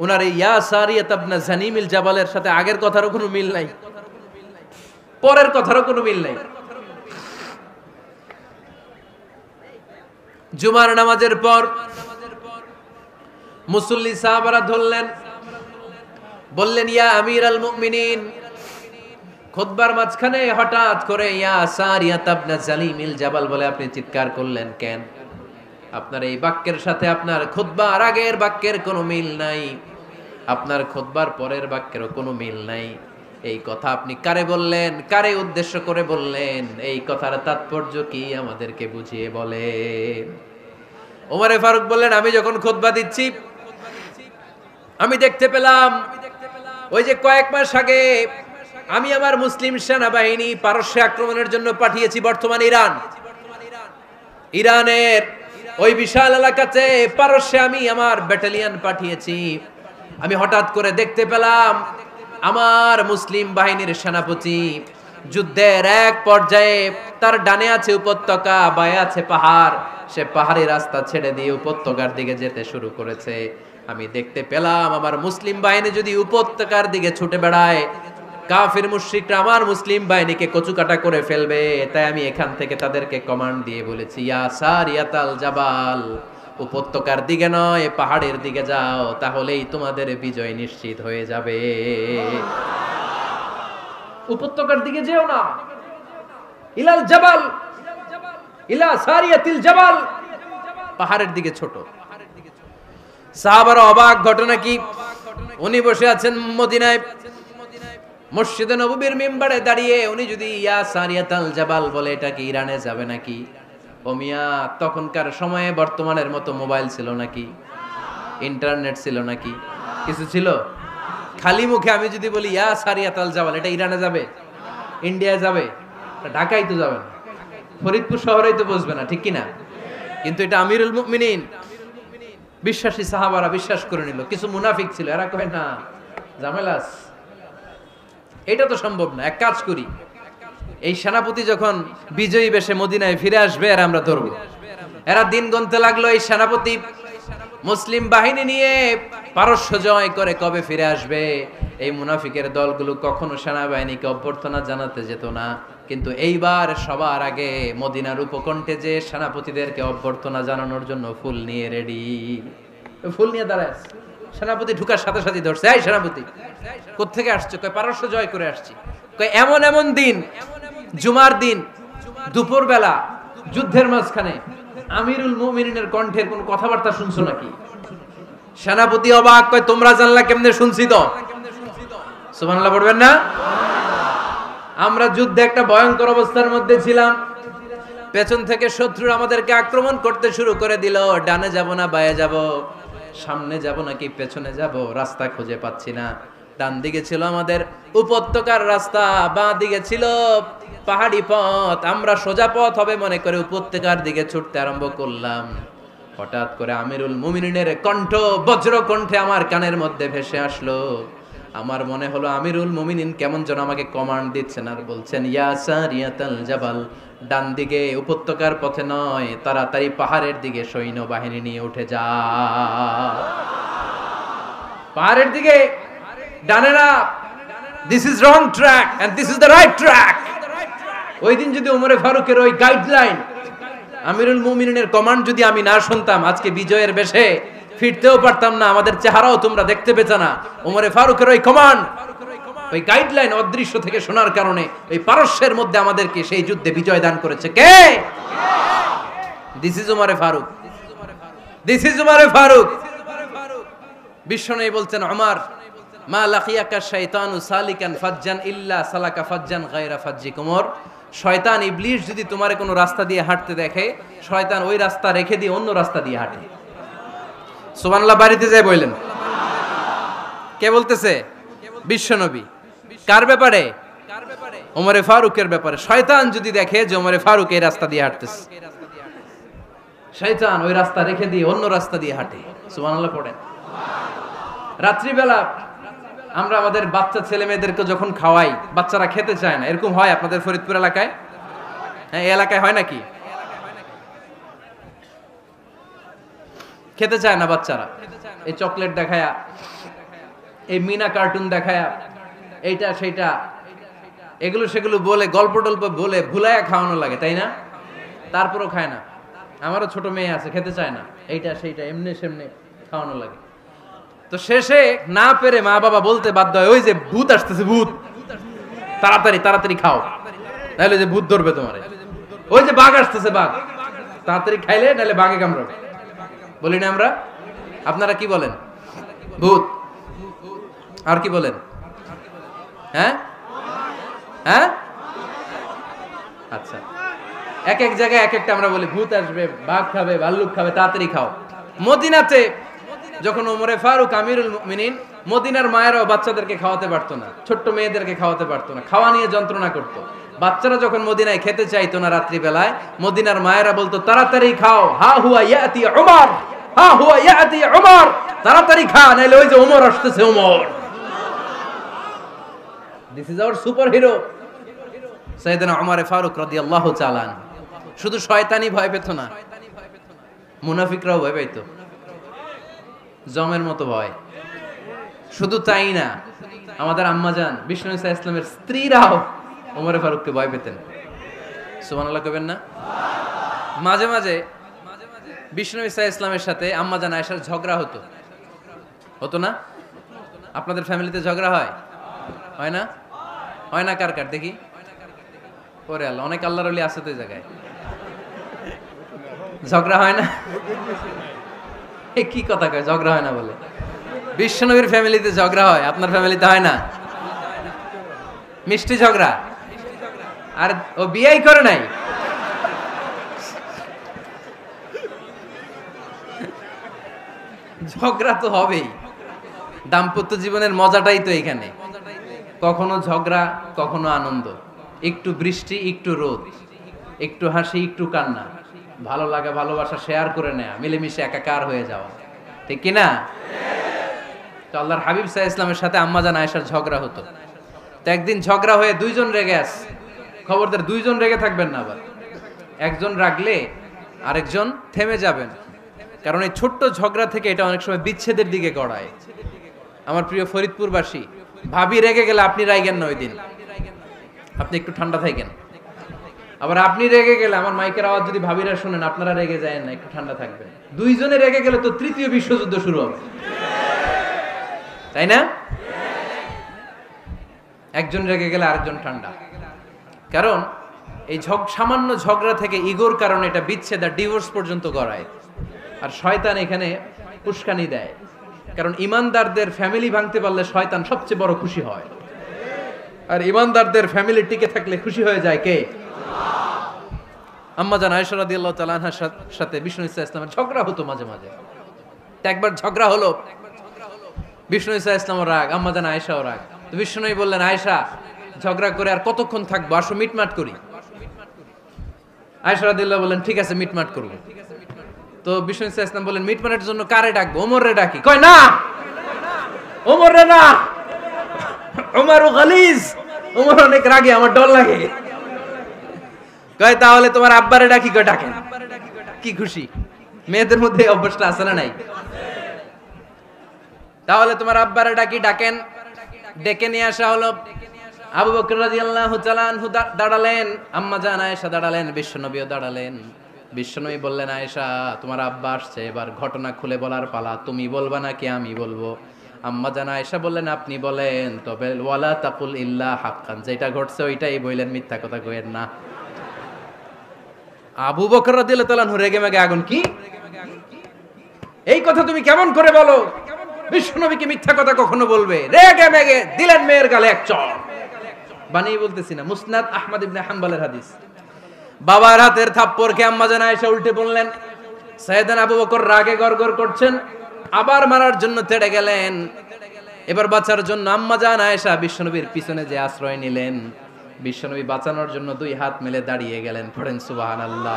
ওনার এই ইয়া সারিয়াত ইবনে জানিমিল জাবালের সাথে আগের কথারও কোনো মিল নাই, পরের কথারও কোনো মিল নাই। জুমার নামাজের পর মুসল্লি সাহাবারা ধরলেন, বললেন, ইয়া আমিরাল মুমিনিন। খুতবার মাঝখানে হঠাৎ করে ইয়া সারিয়াত ইবনে জালিমিল জাবাল বলে আপনি চিৎকার করলেন কেন? আপনার এই বাক্যের সাথে আপনার খুতবার আগের বাক্যের কোনো মিল নাই, আপনার খুতবার পরের বাক্যেরও কোনো মিল নাই। এই কথা আপনি কারে বললেন, কারে উদ্দেশ্য করে বললেন? এই কথার তাৎপর্য কি আমাদেরকে বুঝিয়ে বলেন। ওমরে ফারুক বললেন, আমি যখন খুতবা দিচ্ছি আমি দেখতে পেলাম ওই যে কয়েক মাস আগে আমি আমার মুসলিম সেনাবাহিনী পারস্যে আক্রমণের জন্য পাঠিয়েছি, বর্তমান ইরানের ওই বিশাল এলাকাতে পারস্যে আমি আমার ব্যাটালিয়ন পাঠিয়েছি। আমি হঠাৎ করে দেখতে পেলাম আমার মুসলিম বাহিনীর সেনাপতি যুদ্ধের এক পর্যায়ে তার ডানে আছে উপত্যকা, বায়ে আছে পাহাড়, সে পাহাড়ি রাস্তা ছেড়ে দিয়ে উপত্যকার দিকে যেতে শুরু করেছে। আমি দেখতে পেলাম আমার মুসলিম বাহিনী যদি উপত্যকার দিকে ছুটে বেড়ায়, কাফির মুশরিকরা আমার মুসলিম বাহিনীকে কচুকাটা করে ফেলবে। তাই আমি এখান থেকে তাদেরকে কমান্ড দিয়ে বলেছি, ইয়া সারিয়াতাল জাবাল, উপত্যকার দিকে নয় পাহাড়ের দিকে যাও, তাহলেই তোমাদের বিজয় নিশ্চিত হয়ে যাবে। উপত্যকার দিকে যেও না, ইলাল জাবাল, ইলা সারিয়াতিল জাবাল, পাহাড়ের দিকে ছোট। সাহাবারা অবাক, ঘটনা কি? উনি বসে আছেন মদিনায় মসজিদে নববীর মিম্বারে দাঁড়িয়ে, উনি যদি ইয়া সারিয়াতাল জাবাল বলে এটা কি ইরানে যাবে নাকি? ও মিয়া, তখনকার সময়ে বর্তমানের মতো মোবাইল ছিল নাকি? ইন্টারনেট ছিল নাকি? কিছু ছিল? খালি মুখে আমি যদি বলি ইয়া সারিয়াতাল জাবাল, এটা ইরানে যাবে, ইন্ডিয়ায় যাবে, ঢাকায় তো যাবে না, ফরিদপুর শহরেই তো বসবে না, ঠিক কিনা? কিন্তু এটা আমিরুল মুমিনিন বিশ্বাসী সাহাবারা বিশ্বাস করে নিল। কিছু মুনাফিক ছিল, এরা কয় না ঝামেলাস, এটা তো সম্ভব না। এক কাজ করি, এই সেনাপতি যখন বিজয়ী বেশে মদিনায় ফিরে আসবে আর আমরা ধরবো। এরা দিন গুনতে লাগলো, এই সেনাপতি মুসলিম বাহিনী নিয়ে পারস্য জয় করে কবে ফিরে আসবে। এই মুনাফিকের দলগুলো কখনো সেনাবাহিনীকে অভ্যর্থনা জানাতে যেত না, কিন্তু এইবার সবার আগে মদিনার উপকণ্ঠে যে সেনাপতিদেরকে অভ্যর্থনা জানানোর জন্য ফুল নিয়ে রেডি, ফুল নিয়ে দাঁড়ায়। সেনাপতি ঢুকার সাথে সাথে ধরছে, এই সেনাপতি কোত্থেকে আসছে? কয় পারস্য জয় করে আসছি। কয় এমন এমন দিন, জুমার দিন দুপুর বেলা যুদ্ধের মাঝখানে আমিরুল মুমিনিনের কণ্ঠের কোন কথাবার্তা শুনছো নাকি? সেনাপতি অবাক, কয় তোমরা জানলা কেমনে? শুনছি তো। সুবহানাল্লাহ পড়বেন না? আমরা যুদ্ধে একটা ভয়ঙ্কর অবস্থার মধ্যে ছিলাম, পেছন থেকে শত্রু আমাদেরকে আক্রমণ করতে শুরু করে দিল। ডানে যাব না বায়ে যাব, সামনে যাব নাকি পেছনে যাব, রাস্তা খুঁজে পাচ্ছি না। ডান দিকে ছিল আমাদের উপত্যকার রাস্তা, বাঁ দিকে ছিল পাহাড়ি পথ। আমরা সোজা পথ হবে মনে করে উপত্যকার দিকে ছুটতে আরম্ভ করলাম। হঠাৎ করে আমিরুল মুমিনিনের কণ্ঠ বজ্র কণ্ঠে আমার কানের মধ্যে ভেসে আসলো, আমার মনে হলো আমিরুল মুমিনিন কেমন যেন আমাকে কমান্ড দিচ্ছেন আর বলছেন, ইয়া সারিয়াতাল জাবাল, ডান দিকে উপত্যকার পথে নয়, তাড়াতাড়ি পাহাড়ের দিকে সৈন্যবাহিনী নিয়ে উঠে যা। পাহাড়ের দিকে, ডানে না। This is wrong track and this is the right track. ওই দিন যদি ওমরে ফারুকের ওই গাইডলাইন, আমিরুল মুমিনিনের কমান্ড যদি আমি না শুনতাম, আজকে বিজয়ের বেশে ফিরতেও পারতাম না, আমাদের চেহারাও তোমরা দেখতে পেতে না। ওমরে ফারুকের ওই কমান্ড, ওই গাইডলাইন অদৃশ্য থেকে শোনার কারণে ওই পারস্যের মধ্যে আমাদেরকে সেই যুদ্ধে বিজয় দান করেছে কে? দিস ইজ ওমরে ফারুক, দিস ইজ ওমরে ফারুক। বিশ্বনবী বলছেন, ওমর, মা লাকিয়াকা শাইতানু সালিকান ফাজ্জান ইল্লা সালাকা ফাজ্জান গায়রা ফাজ্জিক। ওমর, শয়তান ইবলিস যদি তোমারে কোনো রাস্তা দিয়ে হাঁটতে দেখে, শয়তান ওই রাস্তা রেখে দিয়ে অন্য রাস্তা দিয়ে হাঁটে। সুবহানাল্লাহ। বাড়িতে যায় বললেন, কে বলতেছে? বিশ্বনবী। কার ব্যাপারে? ওমরে ফারুকের ব্যাপারে। শয়তান যদি দেখে যে ওমরে ফারুক এই রাস্তা দিয়ে হাঁটতেছে, শয়তান ওই রাস্তা রেখে দিয়ে অন্য রাস্তা দিয়ে হাঁটে। সুবহানাল্লাহ পড়েন। রাত্রিবেলা আমরা আমাদের বাচ্চা ছেলে মেয়েদেরকে যখন খাওয়াই, বাচ্চারা খেতে চায় না, এরকম হয় আপনাদের ফরিদপুর এলাকায়? হ্যাঁ, এই এলাকায় হয় নাকি? খেতে চায় না বাচ্চারা, এই চকলেট দেখায়া, এই মিনা কার্টুন দেখায়া, এইটা সেইটা, এগুলো সেগুলো বলে, গল্প টল্প বলে ভুলায়া খাওয়ানো লাগে, তাই না? তারপরও খায় না। আমারও ছোট মেয়ে আছে, খেতে চায় না, এইটা সেইটা এমনি সেমনি খাওয়ানো লাগে। তো শেষে না পেরে মা বাবা বলতে বাধ্য হয়, ওই যে ভূত আসতেছে, ভূত, তাড়াতাড়ি তাড়াতাড়ি খাও, নাহলে যে ভূত ধরবে তোমারে। ওই যে বাঘ আসতেছে, বাঘ, তাড়াতাড়ি খাইলে নাহলে বাঘে কামড়াবে। বলি না আমরা? আপনারা কি বলেন? ভূত। আর কি বলেন? হ্যাঁ হ্যাঁ, আচ্ছা, এক এক জায়গায় এক একটা আমরা বলি, ভূত আসবে, বাঘ খাবে, ভাল্লুক খাবে, তাড়াতাড়ি খাও। মদিনাতে যখন ওমরে ফারুক আমিরুল মুমিনিন, মদিনার মায়েরাও বাচ্চাদেরকে খাওয়াতে পারতো না, ছোট্ট মেয়েদেরকে খাওয়াতে পারতো না, খাওয়া নিয়ে যন্ত্রণা করতো। বাচ্চারা যখন মদিনায় খেতে চাইতো না রাত্রি বেলায়, মদিনার মায়েরা বলতো, তাড়াতাড়ি খাও, হা হুয়া ইয়াতি উমর, হা হুয়া ইয়াতি উমর, তাড়াতাড়ি খা, নাইলে ওই যে ওমর আসতেছে, Omar. This is our super hero সাইয়েদনা ওমর ফারুক রাদিয়াল্লাহু তাআলা। শুধু শয়তানি ভয় পেত না, মুনাফিকরাও ভয় পাইতো, জমের মতো ভয়। শুধু তাই না, আমাদের আম্মাজান বিষ্ণু ইসা ইসলামের স্ত্রীরাও ওমরে ফারুককে ভয় পেতেন। সুবহানাল্লাহ কইবেন না? মাঝে মাঝে বিষ্ণু ইসা ইসলামের সাথে আম্মাজান আয়েশার ঝগড়া হতো, হতো না? আপনাদের ফ্যামিলিতে ঝগড়া হয়? হয় না? হয় না? কার কার দেখি? ওরে আল্লাহ, অনেক আল্লাহর ওলি আছে তো এই জায়গায়। ঝগড়া হয় না? কি কথা কয়, ঝগড়া হয় না বলে? বিশ্বনবীর ফ্যামিলিতে ঝগড়া হয়, আপনার ফ্যামিলিতে হয় না? মিষ্টি ঝগড়া। আর ও বিয়েই করে নাই। ঝগড়া তো হবেই, দাম্পত্য জীবনের মজাটাই তো এখানে। কখনো ঝগড়া, কখনো আনন্দ, একটু বৃষ্টি, একটু রোদ, একটু হাসি, একটু কান্না, ভালো লাগা, ভালোবাসা শেয়ার করে নেয়া, মিলেমিশে একাকার হয়ে যাওয়া, ঠিক কিনা? তো আল্লাহর হাবিব সাল্লাল্লাহু আলাইহি ওয়াসাল্লামের সাথে আম্মাজান আয়েশার ঝগড়া হতো। তো একদিন ঝগড়া হয়ে দুইজন রেগে আছে। খবরদার, দুইজন রেগে থাকবেন না আবার। একজন রাগলে আরেকজন থেমে যাবেন, কারণ এই ছোট্ট ঝগড়া থেকে এটা অনেক সময় বিচ্ছেদের দিকে গড়ায়। আমার প্রিয় ফরিদপুরবাসী, ভাবি রেগে গেলে আপনি রাইগেন না, ওই দিন আপনি একটু ঠান্ডা থাকেন। আবার আপনি রেগে গেলে, আমার মাইকের আওয়াজ যদি ভাবিরা শুনেন, আপনারা রেগে যায় না, একটু ঠান্ডা থাকবেন। দুইজনে রেগে গেলে তো তৃতীয় বিশ্বযুদ্ধ শুরু হবে, তাই না? একজন রেগে গেলে আরেকজন ঠান্ডা। কারণ এই সামান্য ঝগড়া থেকে ইগোর কারণে এটা বিচ্ছেদ আর ডিভোর্স পর্যন্ত গড়ায়। আর শয়তান এখানে উস্কানি দেয়, কারণ ইমানদারদের ফ্যামিলি ভাঙতে পারলে শয়তান সবচেয়ে বড় খুশি হয়। আর ইমানদারদের ফ্যামিলি টিকে থাকলে খুশি হয়ে যায় কে? আম্মাজান আয়েশা রাদিয়াল্লাহু তাআলা আনহার সাথে বিষ্ণু ইসা ইসলামের ঝগড়া হতো মাঝে মাঝে। একবার ঝগড়া হলো, বিষ্ণু ইসা ইসলামের রাগ, আম্মাজান আয়েশাও রাগ। তো বিষ্ণুই বললেন, আয়েশা, ঝগড়া করে আর কতক্ষণ থাকবো, আসো মিটমাট করি। আয়েশা রাদিয়াল্লাহু বললেন, ঠিক আছে, মিটমাট করব। তো বিষ্ণু ইসা ইসলাম বললেন, মিটমাটের জন্য কারে ডাকবো? ওমর রে ডাকি। কয় না, ওমর রে না, উমরু গালিজ, উমর অনেক রাগে, আমার ডর লাগে। কয় তাহলে তোমার আব্বারে ডাকি, কয় ডাকেন। কি খুশি, মেয়েদের মধ্যে অভ্যাসটা আছে না নাই? তাহলে তোমার আব্বারে ডাকি, ডাকেন। ডেকে নিয়ে আসা হলো। আবু বকর রাদিয়াল্লাহু তাআলা আনহু দাঁড়ালেন, আম্মা জান আয়েশা দাঁড়ালেন, বিশ্বনবীও দাঁড়ালেন। বিশ্বনবী বললেন, আয়েশা তোমার আব্বা আসছে, এবার ঘটনা খুলে বলার পালা, তুমি বলবা নাকি আমি বলবো? আম্মা জান আয়েশা বললেন, আপনি বলেন, তবে ওয়ালা তাকুল ইল্লা হাক্কান, যেটা ঘটছে ওইটাই বললেন, মিথ্যা কথা কইেন না। আবু বকর রাদিয়াল্লাহু তাআলা আনহু রেগে মেগে আগুন, কি এই কথা তুমি কেমন করে বলো? বিশ্বনবীকে মিথ্যা কথা কখনো বলবে? রেগে মেগে দিলেন মেয়ের গালে এক চড়। বানিয়ে বলতেছি না, মুসনাদ আহমদ ইবনে হাম্বলের হাদিস। বাবার হাতের থাপ্পড়কে আম্মা জান আয়েশা উল্টে বললেন। সাইয়েদনা আবু বকর রাগে গড়গড় করছেন, আবার মারার জন্য তেড়ে গেলেন। এবার বাঁচার জন্য আম্মা জান আয়েশা বিশ্বনবীর পিছনে যে আশ্রয় নিলেন, বিশ্বনবী বাঁচানোর জন্য দুই হাত মেলে দাঁড়িয়ে গেলেন। পড়েন সুবহানাল্লাহ।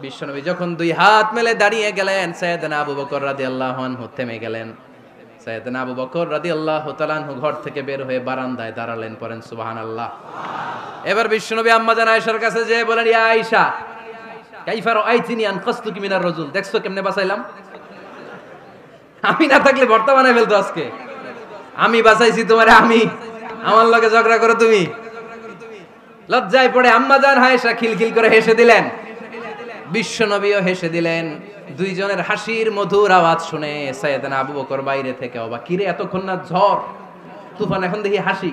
বিশ্বনবী যখন দুই হাত মেলে দাঁড়িয়ে গেলেন, সাইয়েদনা আবু বকর রাদিয়াল্লাহু আনহু থেমে গেলেন। সাইয়েদনা আবু বকর রাদিয়াল্লাহু তাআলা আনহু ঘর থেকে বের হয়ে বারান্দায় দাঁড়ালেন। পড়েন সুবহানাল্লাহ। এবার বিশ্বনবী আম্মা জান আয়েশার কাছে যেয়ে বলেন, ইয়া আয়েশা কাইফা রাআইতিনি আনকাসতুকি মিনার রাজুল, দেখছো কেমনে বাঁচাইলাম? আমি না থাকলে ভর্তা বানাই ফেলতো আজকে। আমি বাঁচাইছি তোমারে, আমি, আমার লগে ঝগড়া করো তুমি। লজ্জায় পড়ে আম্মা জান আয়েশা খিলখিল করে হেসে দিলেন, বিশ্বনবীও হেসে দিলেন। দুইজনের হাসির মধুর আওয়াজ শুনে সাইয়েদনা আবু বকর বাইরে থেকে অবাক, কিরে এতক্ষণ না ঝড় তুফান, এখন দেখি হাসি।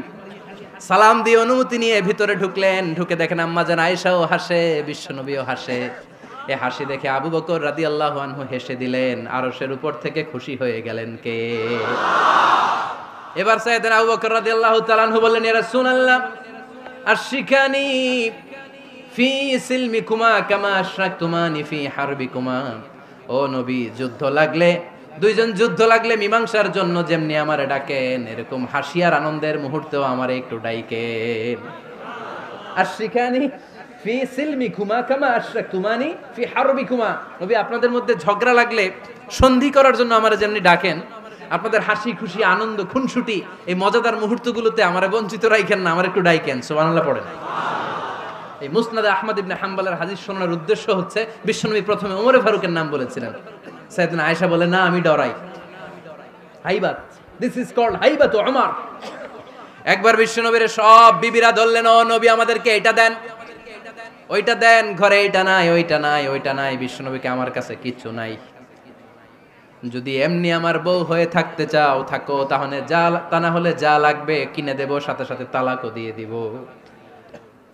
সালাম দিয়ে অনুমতি নিয়ে ভিতরে ঢুকলেন। ঢুকে দেখেন আম্মা জান আয়েশাও হাসে, বিশ্বনবীও হাসে। এ হাসি দেখে আবু বকর রাদিয়াল্লাহু আনহু হেসে দিলেন। আরশের উপর থেকে খুশি হয়ে গেলেন কে? এবার সাইয়েদনা আবু বকর রাদিয়াল্লাহু তাআলা আনহু বললেন, ইয়া রাসূলুল্লাহ আশরিকানি ফি সিলমিকুমা কামা আশরাকতুমানি ফি হারবিকুমা। ও নবী, যুদ্ধ লাগলে, দুইজন যুদ্ধ লাগলে মীমাংসার জন্য যেমনি আমারে ডাকেন, এরকম হাসি আর আনন্দের মুহূর্তেও আমারে একটু ডাইকেন। আশরিকানি ফি সিলমিকুমা কামা আশরাকতুমানি ফি হারবিকুমা। নবী, আপনাদের মধ্যে ঝগড়া লাগলে সন্ধি করার জন্য আমারে যেমনি ডাকেন, আপনাদের হাসি খুশি আনন্দ খুনসুটি এই মজাদার মুহূর্তগুলোতে আমারে বঞ্চিত রাখেন না, আমার একটু ডাইকেন। সুবহানাল্লাহ পড়েন। এই মুসনাদ আহমদ ইবনে হাম্বলের হাদিস শোনার উদ্দেশ্য হচ্ছে, বিশ্বনবী প্রথমে ওমর ফারুকের নাম বলেছিলেন। সাইয়েদনা আয়েশা বলে, না আমি ডরাই। হাইবাত, দিস ইজ কল্ড হাইবাত ওমর। একবার বিশ্বনবীর সব বিবিরা ধরলেন, ও নবী আমাদেরকে এটা দেন, ওইটা দেন, ঘরে এটা নাই, ওইটা নাই, ওইটা নাই। বিশ্বনবীকে, আমার কাছে কিচ্ছু নাই, যদি এমনি আমার বউ হয়ে থাকতে চাও থাকো, তাহলে যা, তা না হলে যা লাগবে কিনে দেব, সাথে সাথে তালাকও দিয়ে দিব।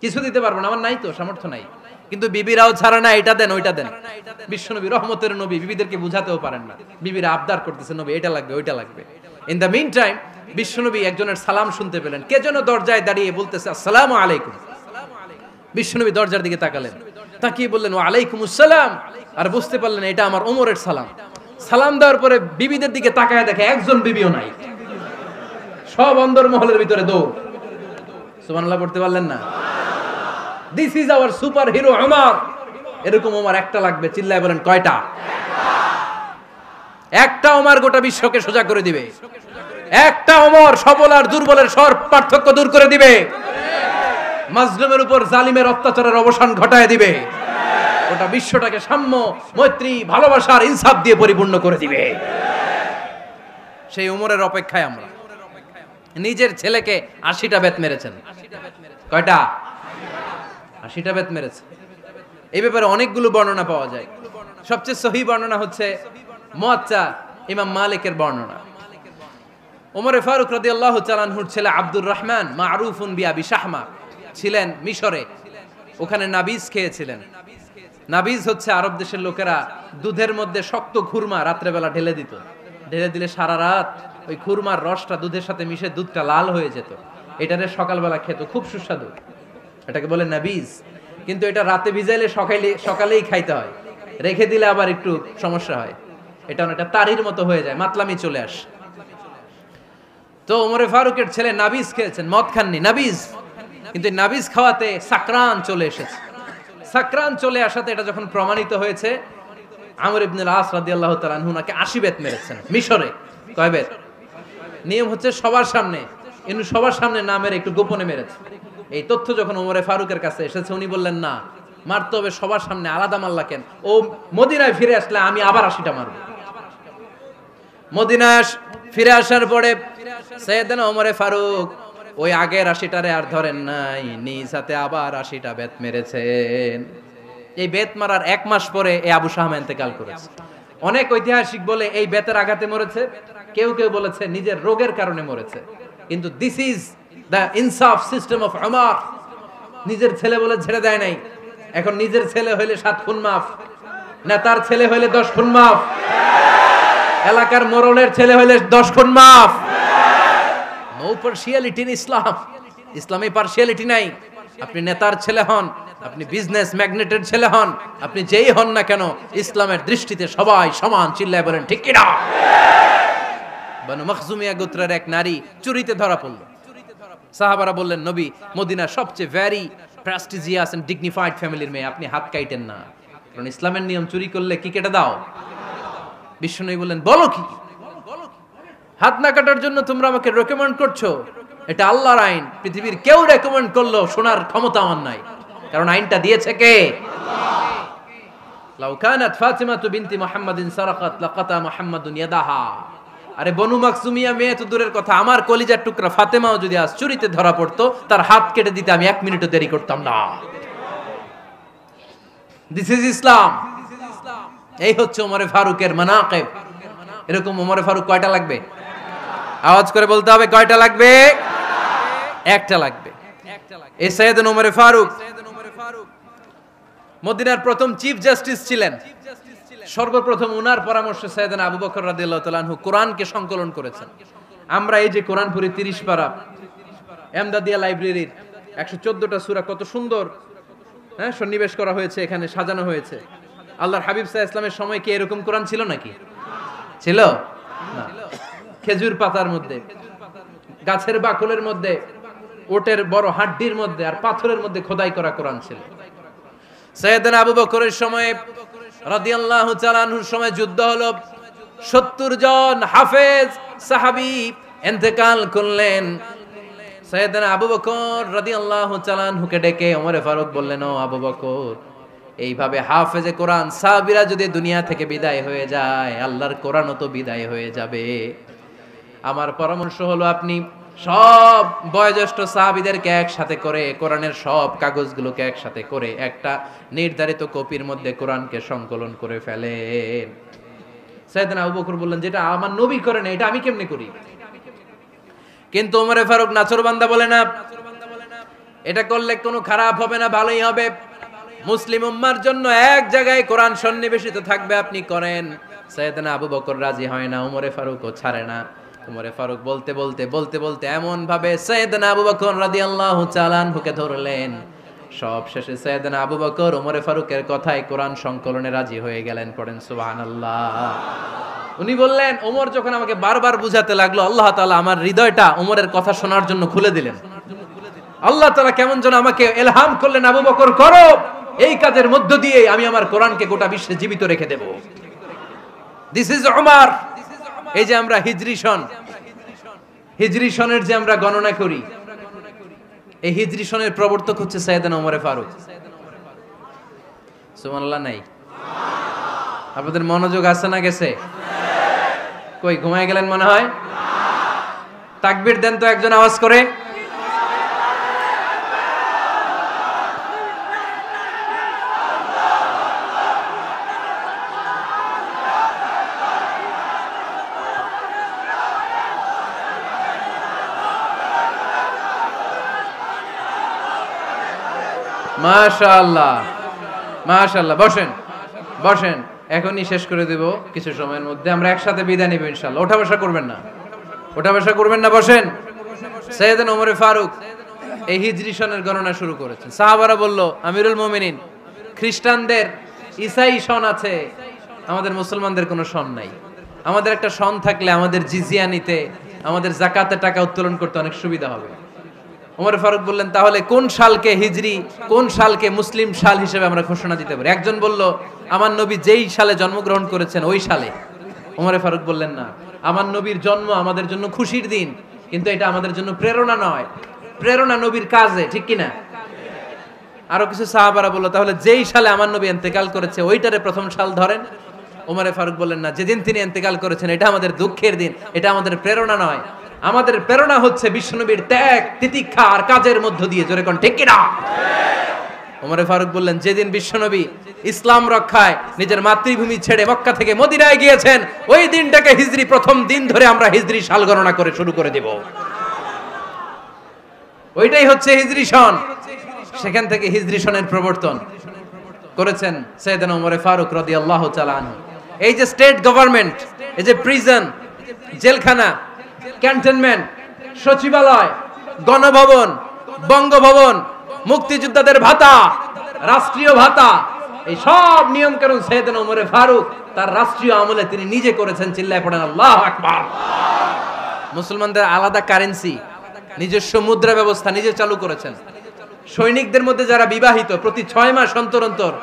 কিছু দিতে পারবো না, আমার নাই তো, সামর্থ্য নাই। কিন্তু বিবিরাও ছাড়া না, এটা দেন ওইটা দেন। বিশ্বনবী রহমতের নবী, বিবিদেরকে বুঝাতেও পারেন না। বিবিরা আবদার করতেছে, নবী এটা লাগবে, ওইটা লাগবে। ইন দ্য মিন টাইম বিশ্বনবী একজনের সালাম শুনতে পেলেন। কে যেন দরজায় দাঁড়িয়ে বলতেছে, আসসালামু আলাইকুম। বিশ্বনবী দরজার দিকে তাকালেন, তাকিয়ে বললেন, ওয়া আলাইকুমুস সালাম। আর বুঝতে পারলেন এটা আমার ওমরের সালাম। সালাম দেওয়ার পরে বিবিদের দিকে তাকায় দেখে একজন বিবিও নাই, সব অন্দর মহলের ভিতরে দৌড়। সুবহানাল্লাহ পড়তে পারলেন না? This is our super hero Omar. এরকম ওমর একটা লাগবে, চিল্লায় বলেন কয়টা? একটা ওমর গোটা বিশ্বকে সোজা করে দিবে। একটা ওমর সবল আর দুর্বলের সব পার্থক্য দূর করে দিবে। মাজলুমের উপর জালিমের অত্যাচারের অবসান ঘটায় দিবে। গোটা বিশ্বটাকে সাম্য, মৈত্রী, ভালোবাসার ইনসাফ দিয়ে পরিপূর্ণ করে দিবে। সেই ওমরের অপেক্ষায় আমরা। নিজের ছেলেকে 80টা বেত মেরেছেন। কয়টা? 80টা বেত মেরেছে। এই ব্যাপারে অনেকগুলো বর্ণনা পাওয়া যায়। সবচেয়ে সহিহ বর্ণনা হচ্ছে মুয়াত্তা ইমাম মালিকের বর্ণনা। ওমর ফারুক রাদিয়াল্লাহু তাআলা আনহুর ছেলে আব্দুর রহমান মারুফুন বিআবি শাহমা ছিলেন মিশরে। ওখানে নাবিজ খেয়েছিলেন। নাবিজ হচ্ছে আরব দেশের লোকেরা দুধের মধ্যে শক্ত খুরমা রাত্রেবেলা ঢেলে দিত। ঢেলে দিলে সারা রাত ওই খুরমার রসটা দুধের সাথে মিশে দুধটা লাল হয়ে যেত। এটারে সকালবেলা খেত, খুব সুস্বাদু। এটাকে বলে নাবিজ। কিন্তু এটা রাতে ভিজাইলে সকালেই খাইতে হয়, রেখে দিলে আবার একটু সমস্যা হয়। এটা অনেকটা তারির মতো হয়ে যায়, মাতলামি চলে আসে। তো ওমরে ফারুকের ছেলে নাবিজ খেয়েছেন, মদ খাননি, নাবিজ। কিন্তু নাবিজ খাওয়াতে সাকরান চলে এসেছে। সাকরান চলে আসাতে এটা যখন প্রমাণিত হয়েছে, আমর ইবনুল আস রাদিয়াল্লাহু তাআলা আনহু নাকি 80 বেত মেরেছেন মিশরে। কয় বেত? নিয়ম হচ্ছে সবার সামনে, কিন্তু সবার সামনে না মেরে একটু গোপনে মেরেছে। এই তথ্য যখন ওমরে ফারুকের কাছে এসেছে, উনি বললেন না, মারতে হবে সবার সামনে, আলাদা মারলা কেন? ও মদিনায় ফিরে আসলে আমি আবার 80টা মারব। মদিনায় ফিরে আসার পরে সাইয়েদনা ওমরে ফারুক ওই আগের 80টারে আর ধরেন নাই, নিজ হাতে আবার 80টা বেত মেরেছেন। এই বেত মারার 1 মাস পরে এই আবু শাহমা ইন্তেকাল করেছে। অনেক ঐতিহাসিক বলে এই বেতের আঘাতে মরেছে, কেউ কেউ বলেছে নিজের রোগের কারণে মরেছে। কিন্তু দিস ইজ দ্য ইনসাফ সিস্টেম অফ উমর। নিজের ছেলে বলে ছেড়ে দেয় নাই। এখন নিজের ছেলে হইলে 7 খুন মাফ, নেতার ছেলে হইলে 10 খুন মাফ, এলাকার মোড়লের ছেলে হইলে 10 খুন মাফ। নো পার্সিয়ালিটি ইন ইসলাম। ইসলামে পার্সিয়ালিটি নাই। আপনি নেতার ছেলে হন, আপনি বিজনেস ম্যাগনেটের ছেলে হন, আপনি যেই হন না কেন, ইসলামের দৃষ্টিতে সবাই সমান। চিল্লায় বলেন ঠিক কিনা? বানু মখজুমিয়া গোত্রের এক নারী চুরিতে ধরা পড়ল। সাহাবারা বললেন, নবী মদিনার সবচেয়ে ভেরি প্রেস্টিজিয়াস এন্ড ডিগনিফাইড ফ্যামিলির মেয়ে, আপনি হাত কাটেন না, কারণ ইসলামের নিয়ম চুরি করলে কি কেটে দাও? বিশ্বনবী বললেন, বলো কি? হাত না কাটার জন্য তোমরা আমাকে রেকমেন্ড করছো? এটা আল্লাহর আইন। পৃথিবীর কেউ রেকমেন্ড করলো শোনার ক্ষমতা আমার নাই, কারণ আইনটা দিয়েছে কে? আল্লাহ। লাউ কানাত ফাতিমাতু বিনতি মুহাম্মাদিন সারাকাত লাকাতা মুহাম্মাদুন ইয়াদাহা। আরে বনু মাকসুমিয়া মেয়ে তো দূরের কথা, আমার কলিজার টুকরা ফাতেমাও যদি আজ চুরিতে ধরা পড়তো, তার হাত কেটে দিতে আমি 1 মিনিটও দেরি করতাম না। দিস ইজ ইসলাম। এই হচ্ছে ওমরে ফারুকের মানাকিব। এরকম ওমরে ফারুক কয়টা লাগবে? আওয়াজ করে বলতে হবে, কয়টা লাগবে? একটা লাগবে। এই সাইয়েদনা ওমরে ফারুক মদিনার প্রথম চিফ জাস্টিস ছিলেন। সর্বপ্রথম উনার পরামর্শে সাইয়েদনা আবু বকর রাদিয়াল্লাহু তাআলা আনহু কোরআনকে সংকলন করেছেন। আমরা এই যে কোরআন পড়ি 30 পারা, এমদাদিয়া লাইব্রেরির 114টা সূরা, কত সুন্দর সন্নিবেশ করা হয়েছে, এখানে সাজানো হয়েছে। আল্লাহর হাবিব সাল্লাল্লাহু আলাইহি ওয়াসাল্লামের সময় কি এরকম কোরআন ছিল নাকি? ছিল না। খেজুর পাতার মধ্যে, গাছের বাকলের মধ্যে, ওটের বড় হাড্ডির মধ্যে আর পাথরের মধ্যে খোদাই করা কোরআন ছিল। সাইয়েদনা আবু বকরের সময় রাদিয়াল্লাহু তাআলা আনহুর সময় যুদ্ধ হলো, 70 জন হাফেজ সাহাবী ইন্তেকাল করলেন। সাইয়েদনা আবু বকর রাদিয়াল্লাহু তাআলা আনহুকে ডেকে ওমরে ফারুক বললেন, ও আবু বকর, এইভাবে হাফেজে কোরআন সাহাবীরা যদি দুনিয়া থেকে বিদায় হয়ে যায়, আল্লাহর কোরআনও তো বিদায় হয়ে যাবে। আমার পরামর্শ হলো আপনি সব বয়োজ্যেষ্ঠ সাহাবীদেরকে একসাথে করে কোরআনের সব কাগজগুলোকে একসাথে করে একটা নির্ধারিত কপির মধ্যে কোরআনকে সংকলন করে ফেলেন। সাইয়েদনা আবু বকর বললেন, যেটা আমার নবী করেন এটা আমি কেমনে করি? কিন্তু ওমরে ফারুক নাছরবান্দা বলে না, এটা করলে কোনো খারাপ হবে না, ভালোই হবে। মুসলিম উম্মার জন্য এক জায়গায় কোরআন সন্নিবেশিত থাকবে, আপনি করেন। সাইয়েদনা আবু বকর রাজি হয় না, ওমরে ফারুকও ছাড়ে না। ওমরে ফারুক বলতে বলতে বলতে বলতে এমন ভাবে সাইয়েদনা আবু বকর রাদিয়াল্লাহু তাআলা আনহুকে ধরলেন, সব শেষে সাইয়েদনা আবু বকর ওমরে ফারুকের কথায় কোরআন সংকলনে রাজি হয়ে গেলেন। পড়েন সুবহানাল্লাহ। উনি বললেন, ওমর যখন আমাকে বারবার বুঝাতে লাগলো, আল্লাহ তাআলা আমার হৃদয়টা ওমরের কথা শোনার জন্য খুলে দিলেন। আল্লাহ তাআলা কেমন যেন আমাকে ইলহাম করলেন, আবু বকর করো, এই কাজের মধ্য দিয়ে আমি আমার কোরআনকে গোটা বিশ্বে জীবিত রেখে দেব। This is Umar. এই যে আমরা হিজরি সনের যে আমরা গণনা করি, এই হিজরি সনের প্রবর্তক হচ্ছে সাইয়েদনা ওমরে ফারুক। সুবহানাল্লাহ নাই? আপনাদের মনোযোগ আছে না গেছে? কই ঘুমায় গেলেন মনে হয়? তাকবীর দেন তো একজন আওয়াজ করে। মাশাআল্লাহ মাশাআল্লাহ। বসেন বসেন, এখনই শেষ করে দেব কিছু সময়ের মধ্যে। আমরা একসাথে বিদায় নিব ইনশাআল্লাহ। ওঠা বসা করবেন না, ওঠা বসা করবেন না, বসেন। সাইয়েদনা ওমরে ফারুক এই হিজরি সনের গণনা শুরু করেছেন। সাহাবারা বলল, আমিরুল মুমিনিন, খ্রিস্টানদের ঈসাই সন আছে, আমাদের মুসলমানদের কোনো সন নাই। আমাদের একটা সন থাকলে আমাদের জিজিয়া নিতে, আমাদের যাকাতের টাকা উত্তোলন করতে অনেক সুবিধা হবে। ওমর ফারুক বললেন, তাহলে কোন সালকে হিজরি, কোন সালকে মুসলিম সাল হিসেবে আমরা ঘোষণা দিতে পারি? একজন বলল, আমার নবী যেই সালে জন্মগ্রহণ করেছেন ওই সালে। ওমরে ফারুক বললেন না, আমার নবীর জন্ম আমাদের জন্য খুশির দিন, কিন্তু এটা আমাদের জন্য প্রেরণা নয়, প্রেরণা নবীর কাজে, ঠিক কিনা? আরো কিছু সাহাবারা বলল, তাহলে যেই সালে আমার নবী ইন্তেকাল করেছে ওইটারে প্রথম সাল ধরেন। ওমরে ফারুক বললেন না, যেদিন তিনি ইন্তেকাল করেছেন এটা আমাদের দুঃখের দিন, এটা আমাদের প্রেরণা নয়, আমাদের প্রেরণা হচ্ছে বিশ্বনবীর ত্যাগ তিতিক্ষা আর কাজের মধ্য দিয়ে। জোরে কোন ঠিক কিনা? ওমরে ফারুক বললেন, যেদিন বিশ্বনবী ইসলাম রক্ষায় নিজের মাতৃভূমি ছেড়ে মক্কা থেকে মদিনায় গিয়েছেন, ওই দিনটাকে হিজরি প্রথম দিন ধরে আমরা হিজরি সাল গণনা করে শুরু করে দেব, ওইটাই হচ্ছে হিজরি সন। সেখান থেকে হিজরি সনের প্রবর্তন করেছেন সাইয়েদনা ওমরে ফারুক রাদিয়াল্লাহু তাআলা আনহু। এই যে স্টেট গভর্নমেন্ট, এই যে প্রিজন, জেলখানা, ক্যান্টনমেন্ট, সচিবালয়, গণভবন, বঙ্গভবন, মুক্তিযোদ্ধাদের ভাতা, রাষ্ট্রীয় ভাতা, এই সব নিয়ম কানুন সাইয়েদনা ওমরে ফারুক তার রাষ্ট্রীয় আমলে তিনি নিজে করেছেন। চিল্লায় পড়েন আল্লাহু আকবার। মুসলমানদের আলাদা কারেন্সি, নিজস্ব মুদ্রা ব্যবস্থা নিজে চালু করেছেন। সৈনিকদের মধ্যে যারা বিবাহিত, প্রতি 6 মাস অন্তর অন্তর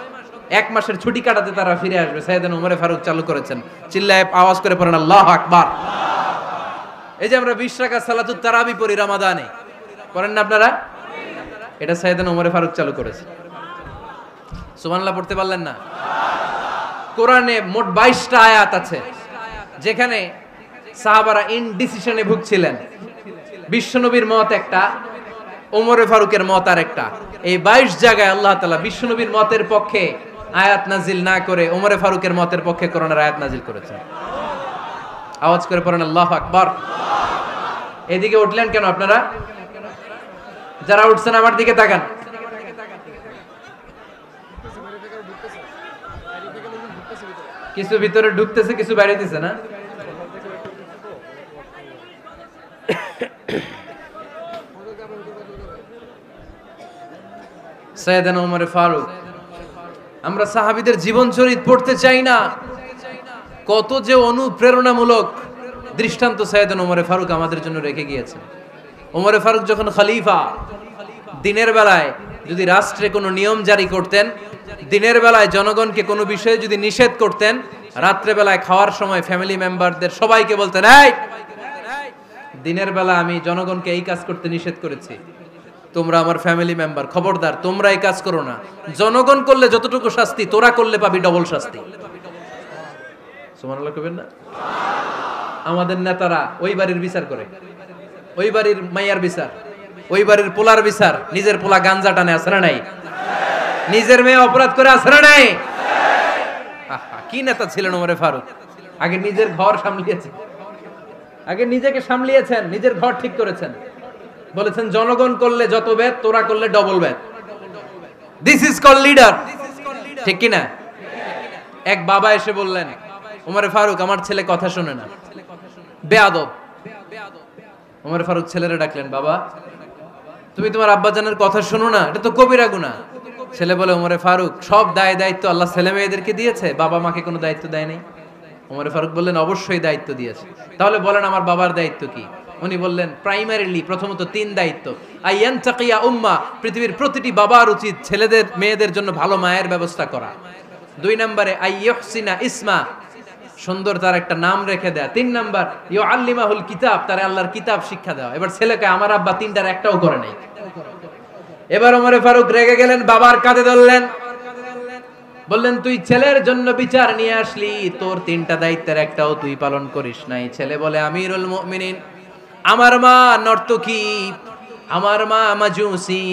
1 মাসের ছুটি কাটাতে তারা ফিরে আসবে, সাইয়েদনা ওমরে ফারুক চালু করেছেন। চিল্লায় আওয়াজ করে পড়েন আল্লাহু আকবার। এই যে আমরা 20 রাকাত সালাতুত তারাবি পড়ি রমাদানে, পড়েন না আপনারা? এটা সাইয়েদনা ওমরে ফারুক চালু করেছে। সুবহানাল্লাহ পড়তে পারলেন না? কোরআনে মোট 22টা আয়াত আছে যেখানে সাহাবারা ইনডিসিশনে ভুগছিলেন। বিশ্বনবীর মত একটা, ওমরে ফারুকের মত আর একটা। এই 22 জায়গায় আল্লাহ তাআলা বিশ্বনবীর মতের পক্ষে আয়াত নাজিল না করে ওমরে ফারুকের মতের পক্ষে কোরআনের আয়াত নাজিল করেছেন। আওয়াজ করে পড়েন আল্লাহু আকবার। এদিকে উঠলেন কেন আপনারা? যারা উঠছেন আমার দিকে তাকান। কিছু ভিতরে ঢুকতেছে, কিছু বাইরে দিছে না? সাইয়েদনা ওমর ফারুক, আমরা সাহাবীদের জীবন চরিত পড়তে চাই না, কত যে অনুপ্রেরণামূলক দৃষ্টান্ত সাইয়েদনা ওমর ফারুক আমাদের জন্য রেখে গিয়েছেন। ওমর ফারুক যখন খলিফা, দিনের বেলায় যদি রাষ্ট্রে কোনো নিয়ম জারি করতেন, দিনের বেলায় জনগণকে কোনো বিষয়ে যদি নিষেধ করতেন, রাত্রে বেলায় খাওয়ার সময় ফ্যামিলি মেম্বারদের সবাইকে বলতেন, এই দিনের বেলা আমি জনগণকে এই কাজ করতে নিষেধ করেছি, তোমরা আমার ফ্যামিলি মেম্বার, খবরদার তোমরা এই কাজ করো না। জনগণ করলে যতটুকু শাস্তি, তোরা করলে পাবি ডবল শাস্তি। সুবহানাল্লাহ কইবেন না? আমাদের নেতারা ওই বাড়ির বিচার করে, ওই বাড়ির মাইয়ার বিচার, ওই বাড়ির পোলার বিচার, নিজের পোলা গাঞ্জা টানে, আছে না নাই? নিজের মেয়ে অপরাধ করে, আছে না নাই? কি নেতা ছিলেন ওমর ফারুক! আগে নিজের ঘর সামলিয়েছেন, আগে নিজেকে সামলিয়েছেন, নিজের ঘর ঠিক করেছেন। বলেছেন জনগণ করলে যত বেদ, তোরা করলে double Veda. This is call leader, ঠিক কি না? এক বাবা এসে বললেন, ওমর ফারুক আমার ছেলে কথা শোনে না, বেয়াদব। ওমর ফারুক ছেলেরে ডাকলেন, বাবা তুমি তোমার আব্বাজানের কথা শোনো না, এটা তো কবিরা গুনাহ। ছেলে বলে, ওমর ফারুক সব দায় দায়িত্ব আল্লাহ ছেলে মেয়েদেরকে দিয়েছে, বাবা মাকে কোনো দায়িত্ব দেয় নাই। ওমর ফারুক বললেন, অবশ্যই দায়িত্ব দিয়েছে। তাহলে বলেন আমার বাবার দায়িত্ব কি? উনি বললেন, প্রাইমারিলি প্রথমত 3 দায়িত্ব। আইয়ান তাকিয়া উম্মা, পৃথিবীর প্রতিটি বাবার উচিত ছেলেদের মেয়েদের জন্য ভালো মায়ের ব্যবস্থা করা। 2 নম্বরে আইয়ুহসিনা ইসমা, সুন্দর তার একটা নাম রেখে দেয়া। 3 নাম্বার ইউআল্লিমাহুল কিতাব, তার আল্লাহর কিতাব শিক্ষা দেওয়া। এবার ছেলেকে আমার আব্বা 3টার একটাও করে নাই। এবার ওমর ফারুক রেগে গেলেন, বাবার কাঁধে ধরলেন, বললেন তুই ছেলের জন্য বিচার নিয়ে আসলি, তোর 3টা দায়িত্বের একটাও তুই পালন করিস নাই। ছেলে বলে, আমিরুল মুমিনিন, আমার মা নর্তকী, আমার মা মাজুসি,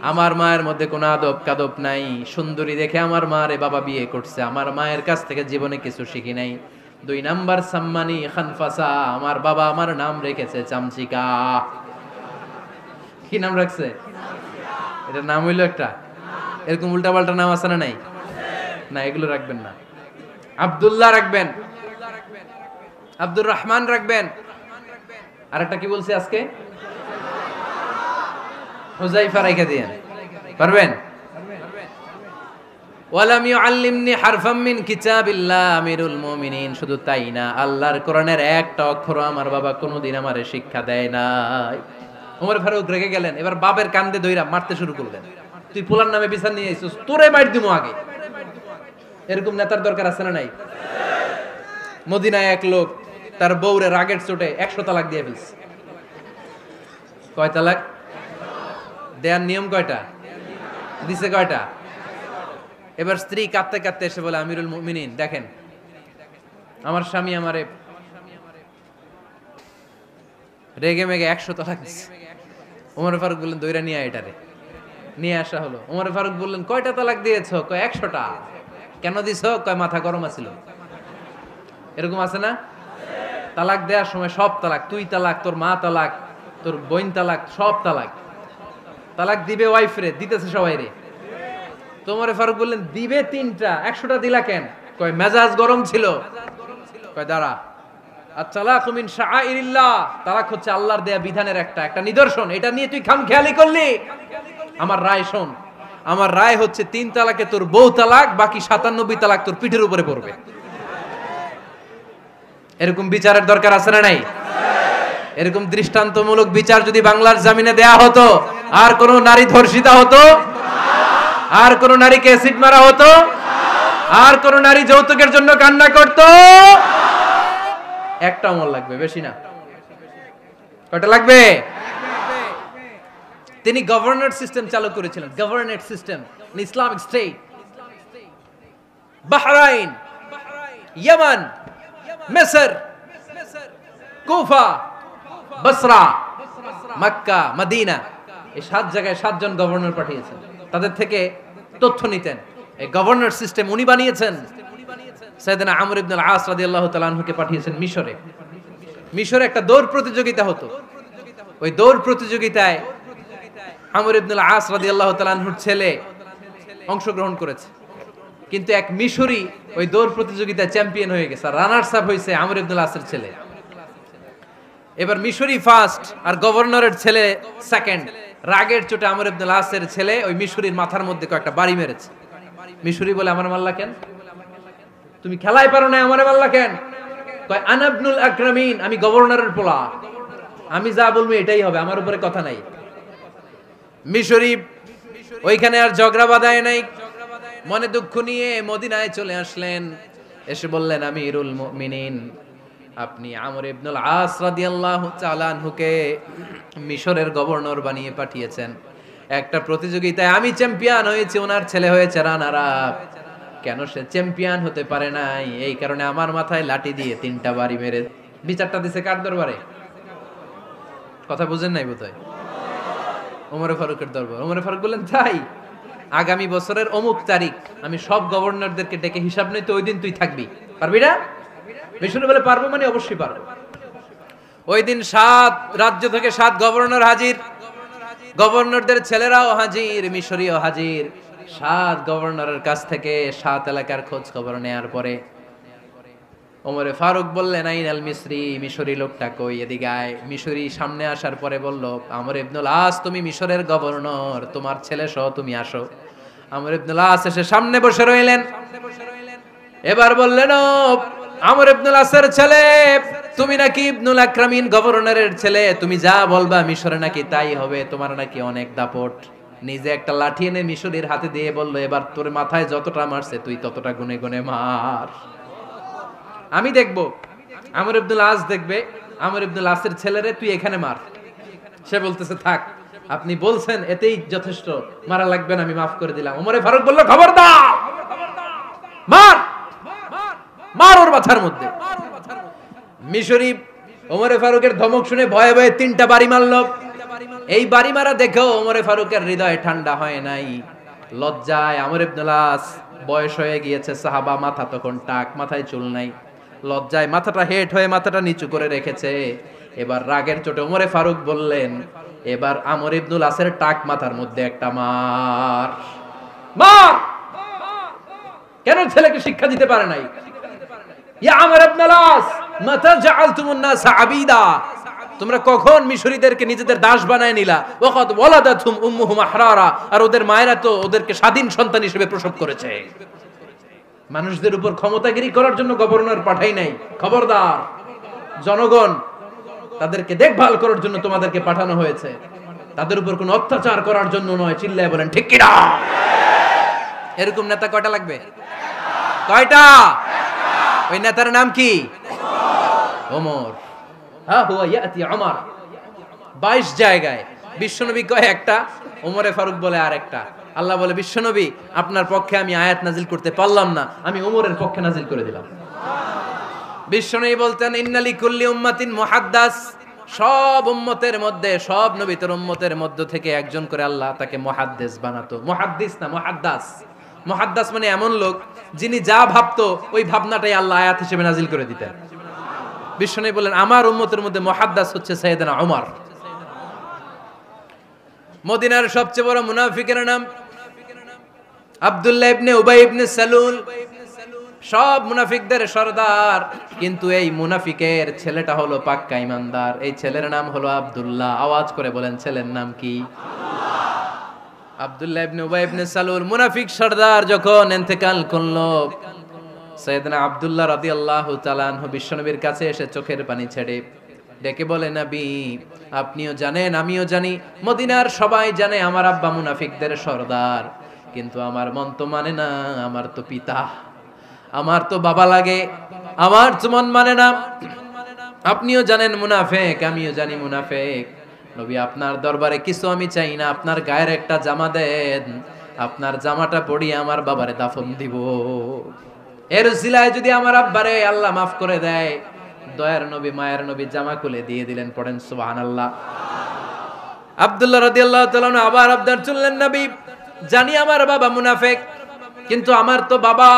আমার মায়ের মধ্যে কোনো আদব কাদব নাই, সুন্দরী দেখে আমার মারে বাবা বিয়ে করছে, আমার মায়ের কাছ থেকে জীবনে কিছু শিখি নাই। 2 নাম্বার সাম্মানি খানফাসা, আমার বাবা আমার নাম রেখেছে চামচিকা। কি নাম রাখছে? এটা নাম হইলো একটা? এরকম উল্টা পাল্টা নাম আছে না নাই? না, এগুলো রাখবেন না। আব্দুল্লাহ রাখবেন, আব্দুর রহমান রাখবেন। আর একটা কি বলছি আজকে? হুযায়ফা রেখে দিয়েন, পারবেন? ওয়ালাম ইউআল্লিমনি হারফাম মিন কিতাবিল্লাহ, আমিরুল মুমিনিন। শুধু তাই না, আল্লাহর কোরআনের একটা অক্ষর আমার বাবা কোনোদিন আমারে শিক্ষা দেয় নাই। ওমর ফারুক রেগে গেলেন, এবার বাপের কান্দে ধইরা মারতে শুরু করলেন। তুই পোলার নামে বিচার নিয়ে আইছিস, তোরে মার দিমু আগে। এরকম নেতার দরকার আছে না নাই? মদিনায় এক লোক তার বউরে রাগের চোটে 100 তালাক দিয়ে ফেলছে। কয় তালাক দেয়ার নিয়ম কয়টা? দিছে কয়টা? এবার স্ত্রী কাঁদতে কাঁদতে এসে বলে, আমিরুল মুমিনিন দেখেন, আমার স্বামী আমারে রেগে মেগে 100 তালাক দিছে। ওমর ফারুক বললেন, দইরা নিয়ে এটারে। নিয়ে আসা হলো। ওমর ফারুক বললেন, কয়টা তালাক দিয়েছো? কয় 100টা। কেন দিছো? কয় মাথা গরম আছিল। এরকম আছে না? তালাক দেওয়ার সময় সব তালাক, তুই তালাক, তোর মা তালাক, তোর বোন তালাক, সব তালাক। তালাক দিবে ওয়াইফ রে, দিতেছে সবাই রে। তো ওমর ফারুক বললেন, দিবে 3টা, 100টা দিলা কেন? কয় মেজাজ গরম ছিল। কয় দাঁড়া, আত-তালাকু মিন শাআইরিল্লাহ, তালাক হচ্ছে আল্লাহর দেয়া বিধানের একটা নিদর্শন। এটা নিয়ে তুই খামখেয়ালি করলি। আমার রায় শোন, আমার রায় হচ্ছে 3 তালাকে তোর বউ তালাক, বাকি 97 তালাক তোর পিঠের উপরে পড়বে। এরকম বিচারের দরকার আছে না নাই? এরকম দৃষ্টান্তমূলক বিচার যদি বাংলার জমিনে দেয়া হতো, আর কোন নারী ধর্ষিতা হতো? আর কোন নারীকে অ্যাসিড মারা হতো? আর কোন নারী যৌতুকের জন্য কান্না করতো? একটা আমল লাগবে, বেশি না। কয়টা লাগবে? তিনি গভর্নর সিস্টেম চালু করেছিলেন। Governor system, Islamic state. Bahrain, Yemen, মিসর, কুফা, বসরা, মক্কা, মদিনা, এই 7 জায়গায় 7 জন গভর্নর পাঠিয়েছেন। তাদের থেকে তথ্য নিতেন। এই গভর্নর সিস্টেম উনি বানিয়েছেন। সাইয়েদনা আমর ইবনে আল-আস রাদিয়াল্লাহু তাআলা আনহুকে পাঠিয়েছেন মিশরে। মিশরে একটা দৌড় প্রতিযোগিতা হতো। ওই দৌড় প্রতিযোগিতায় আমর ইবনে আল-আস রাদিয়াল্লাহু তাআলা আনহুর ছেলে অংশগ্রহণ করেছে। কিন্তু এক মিশরি ওই দৌড় প্রতিযোগিতায় চ্যাম্পিয়ন হয়ে গেছে। রানার্স আপ হয়েছে আমর ইবনে আল-আসের ছেলে। এবার মিশরি ফার্স্ট আর গভর্নরের ছেলে সেকেন্ড। রাগের চোটে আমর ইবনে আল-আসের ছেলে ওই মিশরির মাথার মধ্যে কয়েকটা বাড়ি মেরেছে। মিশরি বলে, আমার মারলা কেন? তুমি খেলায় পারো না, আমারে মারলা কেন? কয়, আনা ইবনুল আকরামিন, আমি গভর্নরের পোলা, আমি যা বলবো এটাই হবে, আমার উপরে কথা নাই। মিশরি ওইখানে আর ঝগড়া বাঁধায় নাই, মনে দুঃখ নিয়ে মদিনায় চলে আসলেন। এসে বললেন, আমিরুল মুমিনিন, আপনি আমর ইবনুল আস রাদিয়াল্লাহু তাআলা আনহুকে মিশরের গভর্নর বানিয়ে পাঠিয়েছেন। একটা প্রতিযোগিতায় আমি চ্যাম্পিয়ন হয়েছি, ওনার ছেলে হয়েছে রানার আপ। কেন সে চ্যাম্পিয়ন হতে পারে নাই? এই কারণে আমার মাথায় লাঠি দিয়ে 3টা বাড়ি মেরে। বিচারটা দিছে কার দরবারে? কথা বুঝেন নাই বোধহয়? ওমর ফারুকের দরবার। ওমর ফারুক বললেন, তাই আগামী বছরের অমুক তারিখ আমি সব গভর্নরদেরকে ডেকে হিসাব নেই, তো ওই দিন তুই থাকবি, পারবি না? মিশরে বলে, পারবো মানে অবশ্যই পারবো। ওই দিন 7 রাজ্য থেকে 7 গভর্নর হাজির, গভর্নরদের ছেলেরাও হাজির, মিশরীয় হাজির। 7 গভর্নরের কাছ থেকে 7 এলাকার খোঁজ খবর নেয়ার পরে ওমরে ফারুক বললেন, আইনাল মিসরি, মিশরি লোকটা কই, এদিকে আয়। মিশরি সামনে আসার পরে বলল, আমর ইবনুল আস, তুমি মিশরের গভর্নর, তোমার ছেলে সহ তুমি আসো। আমর ইবনুল আস এসে সামনে বসে রইলেন। এবার বললেন, ও আমর ইবনুল আসের ছেলে, তুমি নাকি ইবনুল আকরামিন গভর্নরের ছেলে, তুমি যা বলবা মিশরে নাকি তাই হবে, তোমার নাকি অনেক দাপট। নিজে একটা লাঠি এনে মিশরীর হাতে দিয়ে বলল, এবার তোর মাথায় যতটা মারছে তুই ততটা গুনে গুনে মার, আমি দেখবো। আমর ইবনুল আস দেখবে, আমর ইবনুল আসের ছেলেরে তুই এখানে মার। সে বলতেছে, থাক, আপনি বলছেন এতেই যথেষ্ট, মারা লাগবে না, আমি মাফ করে দিলাম। ওমরে ফারুক বলল, খবরদার, মার, মার ওর মাথার মধ্যে। মিশরি ওমরে ফারুকের ধমক শুনে ভয়ে ভয়ে 3টা বাড়ি মারল। এই বাড়ি মারা দেখেও ওমরে ফারুকের হৃদয় ঠান্ডা হয় নাই। লজ্জায় আমর ইবনুল আস, বয়স হয়ে গিয়েছে, সাহাবা, মাথা তখন টাক, মাথায় চুল নাই, লজ্জায় মাথাটা হেট হয়ে মাথাটা নিচু করে রেখেছে। এবার রাগের চোটে ওমরে ফারুক বললেন, এবার আমর ইবনুল আসের টাক মাথার মধ্যে একটা মার, মার। কেন ছেলেকে শিক্ষা দিতে পারে নাই? ইয়া আমর ইবনুল আস, মাতা জাআলতুমুন নাস আবিদা, তোমরা কখন মিশরীদেরকে নিজেদের দাস বানায় নিলা? ওয়াকাদ ওয়ালাদাতুম উম্মুহুম আহরারা, আর ওদের মায়েরা তো ওদেরকে স্বাধীন সন্তান হিসেবে প্রসব করেছে। মানুষদের উপর ক্ষমতাগিরি করার জন্য গভর্নর পাঠাই নাই। খবরদার, জনগণ, তাদেরকে দেখভাল করার জন্য তোমাদেরকে পাঠানো হয়েছে, তাদের উপর কোনো অত্যাচার করার জন্য নয়। চিল্লায় বলেন ঠিক কিনা? এরকম নেতা কয়টা লাগবে? কয়টা? ওই নেতার নাম কি? ওমর। হ্যাঁ হুয়া ইয়াতি ওমর। 22 জায়গায় বিশ্বনবী কয় একটা, ওমরে ফারুক বলে আরেকটা। আল্লাহ বলে বিশ্বনবী আপনার পক্ষে আমি আয়াত নাজিল করতে পারলাম না, আমি ওমরের পক্ষে নাজিল করে দিলাম। বিশ্বনবী বলতেন ইন্নালি কুল্লি উম্মাতিন মুহাদ্দাস, সব উম্মতের মধ্যে, সব নবীর উম্মতের মধ্য থেকে একজন করে আল্লাহ তাকে মুহাদ্দিস বানাতো। মুহাদ্দিস না মুহাদ্দাস। মুহাদ্দাস মানে এমন লোক যিনি যা ভাবতো ওই ভাবনাটাই আল্লাহ আয়াত হিসেবে নাজিল করে দিতেন। বিশ্বনবী বলেন আমার উম্মতের মধ্যে মুহাদ্দাস হচ্ছে সাইয়েদনা ওমর। মদিনার সবচেয়ে বড় মুনাফিকের নাম আব্দুল্লাহ ইবনে উবাই ইবনে সালুল, সব মুনাফিকদের সরদার, কিন্তু এই মুনাফিকের ছেলেটা হলো পাক্কা ইমানদার। এই ছেলের নাম হলো আব্দুল্লাহ। আওয়াজ করে বলেন ছেলের নাম কি? আব্দুল্লাহ ইবনে উবাই ইবনে সালুল মুনাফিক সরদার যখন ইন্তেকাল করলো, সাইয়েদনা আব্দুল্লাহ রাদিয়াল্লাহু তাআলা আনহু বিশ্বনবীর কাছে এসে চোখের পানি ছেড়ে ডেকে বলে নবী আপনিও জানেন আমিও জানি, মদিনার সবাই জানে আমার আব্বা মুনাফিকদের সরদার, কিন্তু আমার মন তো মানে না, আমার তো পিতা, আমার তো বাবা লাগে, আমার তো মন মানে না। আপনিও জানেন মুনাফিক, আমিও জানি মুনাফিক। নবী আপনার দরবারে কিছু আমি চাই না, আপনার গায়ের একটা জামা দেন, আপনার জামাটা পরিয়ে আমার বাবারে দাফন দিব। এর উসিলায় যদি আমার আব্বারে আল্লাহ মাফ করে দেয়, দয়ার নবী মায়ের নবী জামা খুলে দিয়ে দিলেন। পড়েন সুবহানাল্লাহ। আব্দুল্লাহ রাদিয়াল্লাহু তাআলা আবার আবদার চললেন নবী জানি আমার বাবা মুনাফিক, কিন্তু আমার তো বাবা,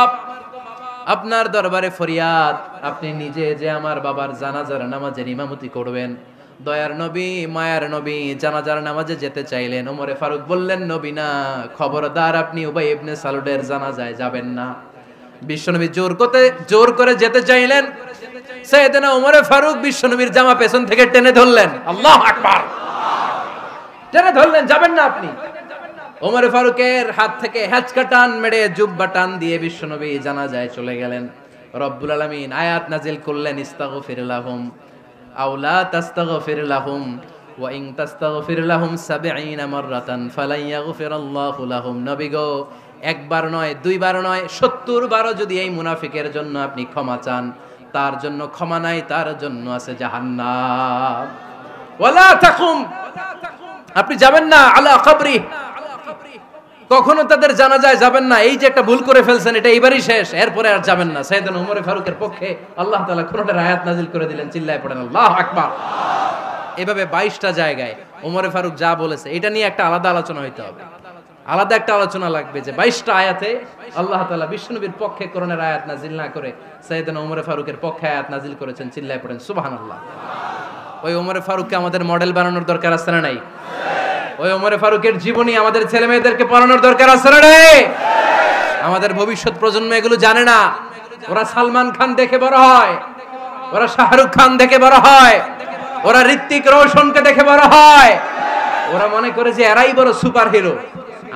আপনার দরবারে ফরিয়াদ, আপনি নিজে যে আমার বাবার জানাজার নামাজের ইমামতি করবেন। দয়ার নবী মায়ার নবী জানাজার নামাজে যেতে চাইলেন। ওমরে ফারুক বললেন নবী না, খবরদার আপনি উবাই ইবনে সালুলের জানাজায় যাবেন না। বিশ্বনবী জোর করে যেতে চাইলেন। সাইয়েদনা ওমরে ফারুক বিশ্বনবীর জামা পেছন থেকে টেনে ধরলেন। আল্লাহু আকবার। টেনে ধরলেন, যাবেন না আপনি। ওমরে ফারুকের হাত থেকে হ্যাচকা টান মেরে জুব্বা টান দিয়ে বিশ্বনবী জানাজায় চলে গেলেন। রব্বুল আলামিন আয়াত নাজিল করলেন ইস্তাগফির লাহুম আও লা তাস্তাগফির লাহুম ওয়া ইন তাস্তাগফির লাহুম ৭০ মাররাতান ফালান ইয়াগফিরাল্লাহু লাহুম। নবী গো, একবার নয় দুইবার নয় ৭০ বারও যদি এই মুনাফিকের জন্য আপনি ক্ষমা চান, তার জন্য ক্ষমা নাই, তার জন্য আছে জাহান্নাম। ওয়ালা তাকুম, আপনি যাবেন না আলা কবরি, কখনো তাদের জানাজায় যাবেন না। এই যে একটা ভুল করে ফেলছেন, এটা এইবারই শেষ, এরপরে আর যাবেন না। সাইয়েদনা ওমরে ফারুকের পক্ষে আল্লাহ তাআলা কোরআনের আয়াত নাজিল করে দিলেন। চিল্লায় পড়েন আল্লাহু আকবার। এভাবে 22টা জায়গায় ওমরে ফারুক যা বলেছে এটা নিয়ে একটা আলাদা আলোচনা হইতে হবে, আলাদা একটা আলোচনা লাগবে যে 22টা আয়াতে আল্লাহ তাআলা বিশ্বনবীর পক্ষে কোরআনের আয়াত নাজিল না করে সাইয়েদনা ওমরে ফারুকের পক্ষে আয়াত নাজিল করেছেন। চিল্লায় পড়েন সুবহানাল্লাহ। ওই ওমরে ফারুককে আমাদের মডেল বানানোর দরকার আছে না নাই? ওই ওমরে ফারুকের জীবনী আমাদের ছেলে মেয়েদেরকে পড়ানোর দরকার আছে না নাই? আমাদের ভবিষ্যৎ প্রজন্ম এগুলো জানে না। ওরা সালমান খান দেখে বড় হয়, ওরা শাহরুখ খান দেখে বড় হয়, ওরা ঋত্বিক রোশনকে দেখে বড় হয়, ওরা মনে করে যে এরাই বড় সুপার হিরো।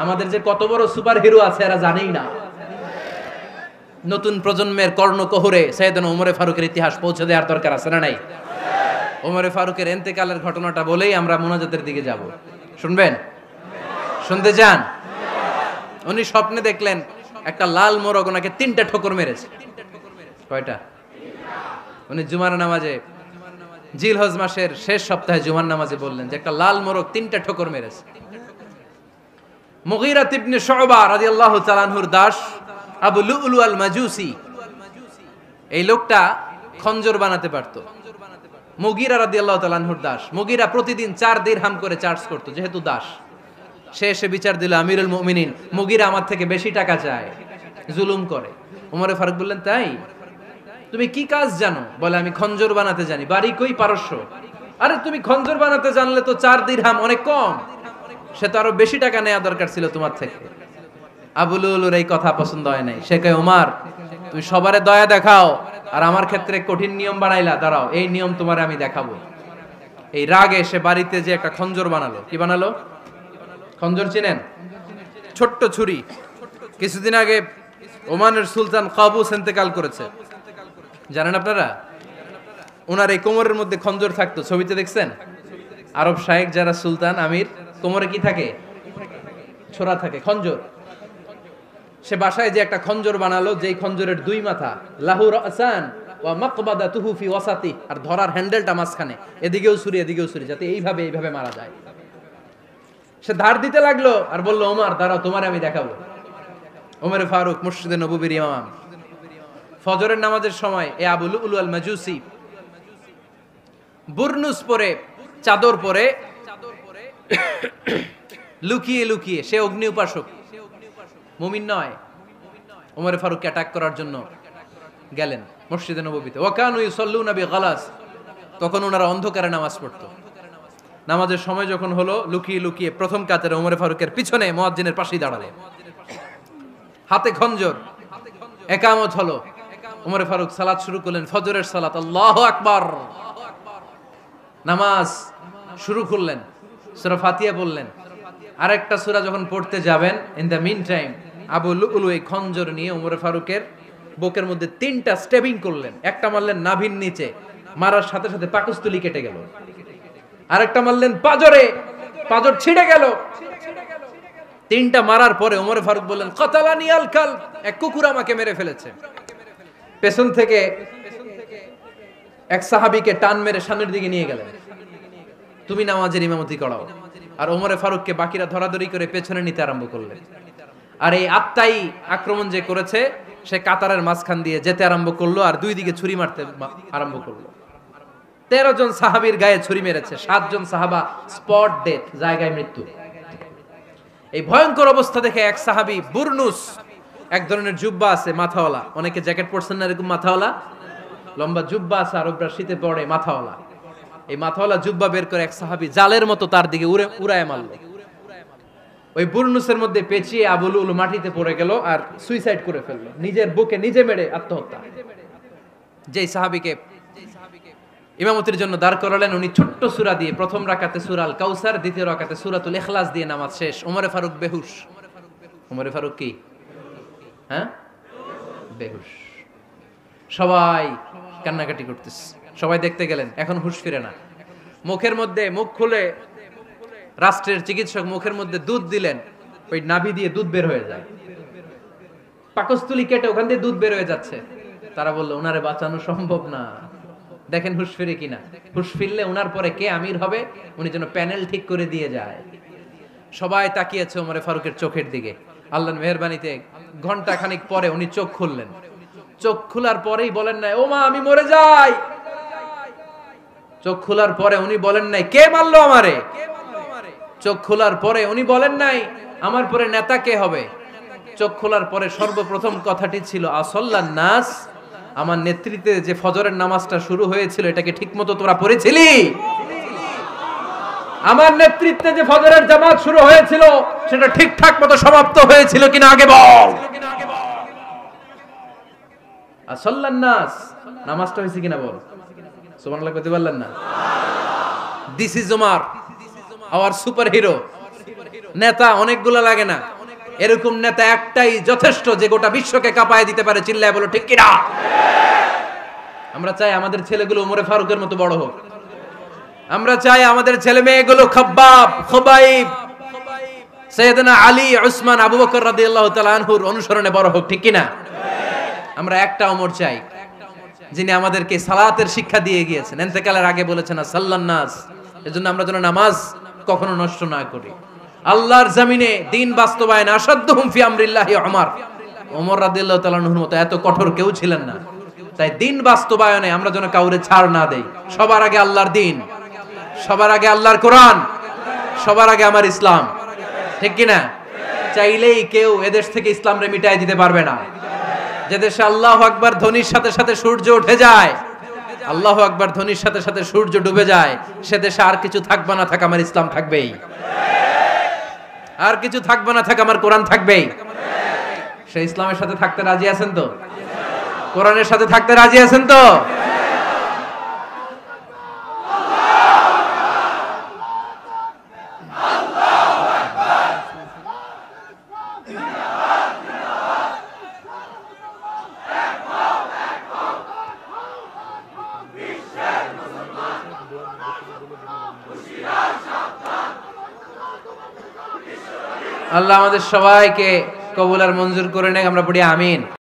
আমাদের যে কত বড় সুপার হিরো আছে এরা জানেই না। নতুন প্রজন্মের কর্ণকোহরে সাইয়েদনা ওমরে ফারুকের ইতিহাস পৌঁছে দেওয়ার দরকার আছে না নাই? ওমরে ফারুকের ইন্তেকালের ঘটনাটা বলেই আমরা মুনাজাতের দিকে যাব। শুনবেন? শুনতে চান? উনি স্বপ্নে দেখলেন একটা লাল মোরগ ওনাকে 3টা ঠোকর মেরেছে। কয়টা? উনি জুমার নামাজে, জিলহজ মাসের শেষ সপ্তাহে জুমার নামাজে বললেন যে একটা লাল মোরগ 3টা ঠোকর মেরেছে। মুগীরা ইবনে শুবা রাদিয়াল্লাহু তাআলা আনহুর দাস আবু লুলু আল মাজুসি, এই লোকটা খঞ্জর বানাতে পারতো। মুগীরা রাদিয়াল্লাহু তাআলা আনহুর দাস। মুগীরা প্রতিদিন 4 দিরহাম করে চার্জ করতো, যেহেতু দাস। সে এসে বিচার দিল, আমিরুল মুমিনিন মুগীরা আমার থেকে বেশি টাকা চায়, জুলুম করে। ওমরে ফারুক বললেন তাই? তুমি কি কাজ জানো? বলে আমি খঞ্জর বানাতে জানি। বাড়ি কই? পারস্য। আরে তুমি খঞ্জর বানাতে জানলে তো 4 দিরহাম অনেক কম, সে তো আরো বেশি টাকা নেওয়া দরকার ছিল তোমার থেকে। আবু লুলুর এই কথা পছন্দ হয় নাই। সে কয় ওমর তুমি সবারে দয়া দেখাও আর আমার ক্ষেত্রে কঠিন নিয়ম বানাইলা, দাঁড়াও এই নিয়ম তোমারে আমি দেখাবো। এই রাগে সে বাড়িতে যে একটা খঞ্জর বানালো। কি বানালো? খঞ্জর চিনেন? ছোট্ট ছুরি। কিছুদিন আগে ওমানের সুলতান কাবুস ইন্তেকাল করেছে, জানেন আপনারা? ওনার এই কোমরের মধ্যে খঞ্জর থাকতো, ছবিতে দেখছেন? আরব শায়েখ যারা সুলতান আমির, কোমরে কি থাকে? ছোরা থাকে, খঞ্জর। সে বাসায় যে একটা খঞ্জর বানালো, যেই খঞ্জরের দুই মাথা, লাহু রাসান ওয়া মাকবাদাতুহু ফি ওয়াসাতি, আর ধরার হ্যান্ডেলটা মাঝখানে, এদিকেও ছুরি এদিকেও ছুরি, যাতে এইভাবে মারা যায়। সে ধার দিতে লাগলো আর বলল, ওমর দাঁড়াও, তোমারে আমি দেখাবো। ওমরে ফারুক মসজিদে নববীর ইমাম, ফজরের নামাজের সময় এ আবু লুলু আল মাজুসি বুরনুস পরে, চাদর পরে, লুকিয়ে লুকিয়ে, সে অগ্নি উপাসক, মুমিন নয়, ওমরে ফারুককে অ্যাটাক করার জন্য গেলেন মসজিদে নববীতে। ওয়াকানু ইউসাল্লুনা বিগালাস, তখন ওনারা অন্ধকারে নামাজ পড়তো। নামাজের সময় যখন হলো, লুকিয়ে লুকিয়ে প্রথম কাতারে ওমরে ফারুকের পিছনে মুয়াজ্জিনের পাশেই দাঁড়ালেন, হাতে খঞ্জর, একামত হলো। ওমরে ফারুক সালাত শুরু করলেন, ফজরের সালাত, আল্লাহু আকবার, নামাজ শুরু করলেন, সূরা ফাতিহা বললেন। আরেকটা সূরা যখন পড়তে যাবেন, in the meantime Abu Lulu এই খঞ্জর নিয়ে ওমরে ফারুকের বুকের মধ্যে 3টা স্টেবিং করলেন। একটা মারলেন নাভির নিচে, মারার সাথে সাথে পাকস্থলী কেটে গেল। আরেকটা মারলেন পাজরে, পাজর ছিঁড়ে গেল। 3টা মারার পরে ওমরে ফারুক বললেন, কাতালানি আল কাল, এক কুকুর আমাকে মেরে ফেলেছে। পেছন থেকে এক সাহাবীকে টান মেরে সামনের দিকে নিয়ে গেলেন, তুমি নামাজের ইমামতি করাও। আর ওমরে ফারুককে বাকিরা ধরাধরি করে পেছনে নিতে আরম্ভ করলেন। আর এই আত্মাই আক্রমণ যে করেছে, সে কাতারের মাঝখান দিয়ে যেতে আরম্ভ করলো আর দুই দিকে ছুরি মারতে আরম্ভ করলো। 13 জন সাহাবীর গায়ে ছুরি মেরেছে, 7 জন সাহাবা স্পট ডেথ, জায়গায় মৃত্যু। এই ভয়ঙ্কর অবস্থা দেখে এক সাহাবী বুরনুস, এক ধরনের জুব্বা আছে মাথাওয়ালা, অনেকে জ্যাকেট পরছেন না এরকম মাথাওয়ালা, লম্বা জুব্বা আছে, আরবরা শীতে পড়ে মাথাওয়ালা, এই মাথাওয়ালা জুব্বা বের করে এক সাহাবী জালের মতো তার দিকে উড়ায় মারল। ওই বুরনুসের মধ্যে পেঁচিয়ে আবু লুলু মাটিতে পড়ে গেল আর সুইসাইড করে ফেললো, নিজের বুকে নিজে মেরে আত্মহত্যা। যেই সাহাবীকে ইমামতির জন্য দাঁড় করালেন, উনি ছোট্ট সূরা দিয়ে, প্রথম রাকাতে সূরা আল কাউসার, দ্বিতীয় রাকাতে সূরাতুল ইখলাস দিয়ে নামাজ শেষ। ওমরে ফারুক বেহুশ। ওমরে ফারুক কি? হ্যাঁ, বেহুশ। সবাই কান্নাকাটি করতেছে, সবাই দেখতে গেলেন, এখন হুঁশ ফিরে না। মুখের মধ্যে, মুখ খুলে রাষ্ট্রের চিকিৎসক মুখের মধ্যে দুধ দিলেন, ওই নাভি দিয়ে দুধ বের হয়ে যায়, পাকস্থলী কেটে ওখান দিয়ে দুধ বের হয়ে যাচ্ছে। তারা বললো, ওনারে বাঁচানো সম্ভব না, দেখেন হুঁশ ফিরে কিনা। হুঁশ ফিরলে ওনার পরে কে আমির হবে, উনি যেন প্যানেল ঠিক করে দিয়ে যায়। সবাই তাকিয়েছে ওমরে ফারুকের চোখের দিকে। আল্লাহর মেহেরবানিতে ঘন্টা খানিক পরে উনি চোখ খুললেন। চোখ খোলার পরেই বলেন নাই, ও মা আমি মরে যাই। চোখ খোলার পরে উনি বলেন নাই, কে মারলো আমারে। চোখ খোলার পরে উনি বলেন নাই, আমার পরে নেতা কে হবে। চোখ খোলার পরে সর্বপ্রথম কথাটি ছিল, আসল্লান নাস, আমার নেতৃত্বে যে ফজরের নামাজটা শুরু হয়েছিল, এটাকে ঠিকমতো তোরা পড়েছিলি? আমার নেতৃত্বে যে ফজরের জামাত শুরু হয়েছিল, সেটা ঠিকঠাক মতো সমাপ্ত হয়েছিল কিনা আগে বল। আসল্লান নাস, নামাজটা হয়েছে কিনা বল। সুবহানাল্লাহ কইতে পারলেন না? This is Omar, hour super hero. নেতা অনেকগুলো লাগে না, এরকম নেতা একটাই যথেষ্ট, যে গোটা বিশ্বকে কাঁপায় দিতে পারে। চিল্লায় বলো ঠিক কিনা? আমরা চাই আমাদের ছেলেগুলো ওমরে ফারুকের মতো বড় হোক। আমরা চাই আমাদের ছেলে মেয়েগুলো খাব্বাব, খুবাইব, সাইয়েদনা আলী, উসমান, আবু বকর রাদিয়াল্লাহু তাআলা আনহুর অনুসরণে বড় হোক, ঠিক কিনা? আমরা একটা ওমর চাই, যিনি আমাদেরকে সালাতের শিক্ষা দিয়ে গিয়েছেন, ইন্তেকালের আগে বলেছেন সাল্লান নাস। এজন্য আমরা যেন নামাজ কখনো নষ্ট না করি। আল্লাহর জমিনে দিন বাস্তবায়ন আসাদ্দুহুম ফি আমরিল্লাহি ওমর। ওমর রাদিয়াল্লাহু তাআলা আনহুর মতো এত কঠোর কেউ ছিলেন না। তাই দিন বাস্তবায়নে আমরা যেন কাউরে ছাড় না দেই। সবার আগে আল্লাহর দিন, সবার আগে আল্লাহর কোরআন, সবার আগে আমার ইসলাম, ঠিক কিনা? চাইলেই কেউ এদেশ থেকে ইসলামরে মিটাই দিতে পারবে না। যে দেশে আল্লাহু আকবার ধ্বনির সাথে সাথে সূর্য উঠে যায়, আল্লাহু আকবার ধ্বনির সাথে সাথে সূর্য ডুবে যায়, সে দেশে আর কিছু থাকবে না থাক, আমার ইসলাম থাকবেই। আর কিছু থাকবে না থাক, আমার কোরআন থাকবেই। সে ইসলামের সাথে থাকতে রাজি আছেন তো? কোরআনের সাথে থাকতে রাজি আছেন তো? আল্লাহ আমাদের সবাইকে কবুল আর মঞ্জুর করে নেক, আমরা পড়ি আমিন।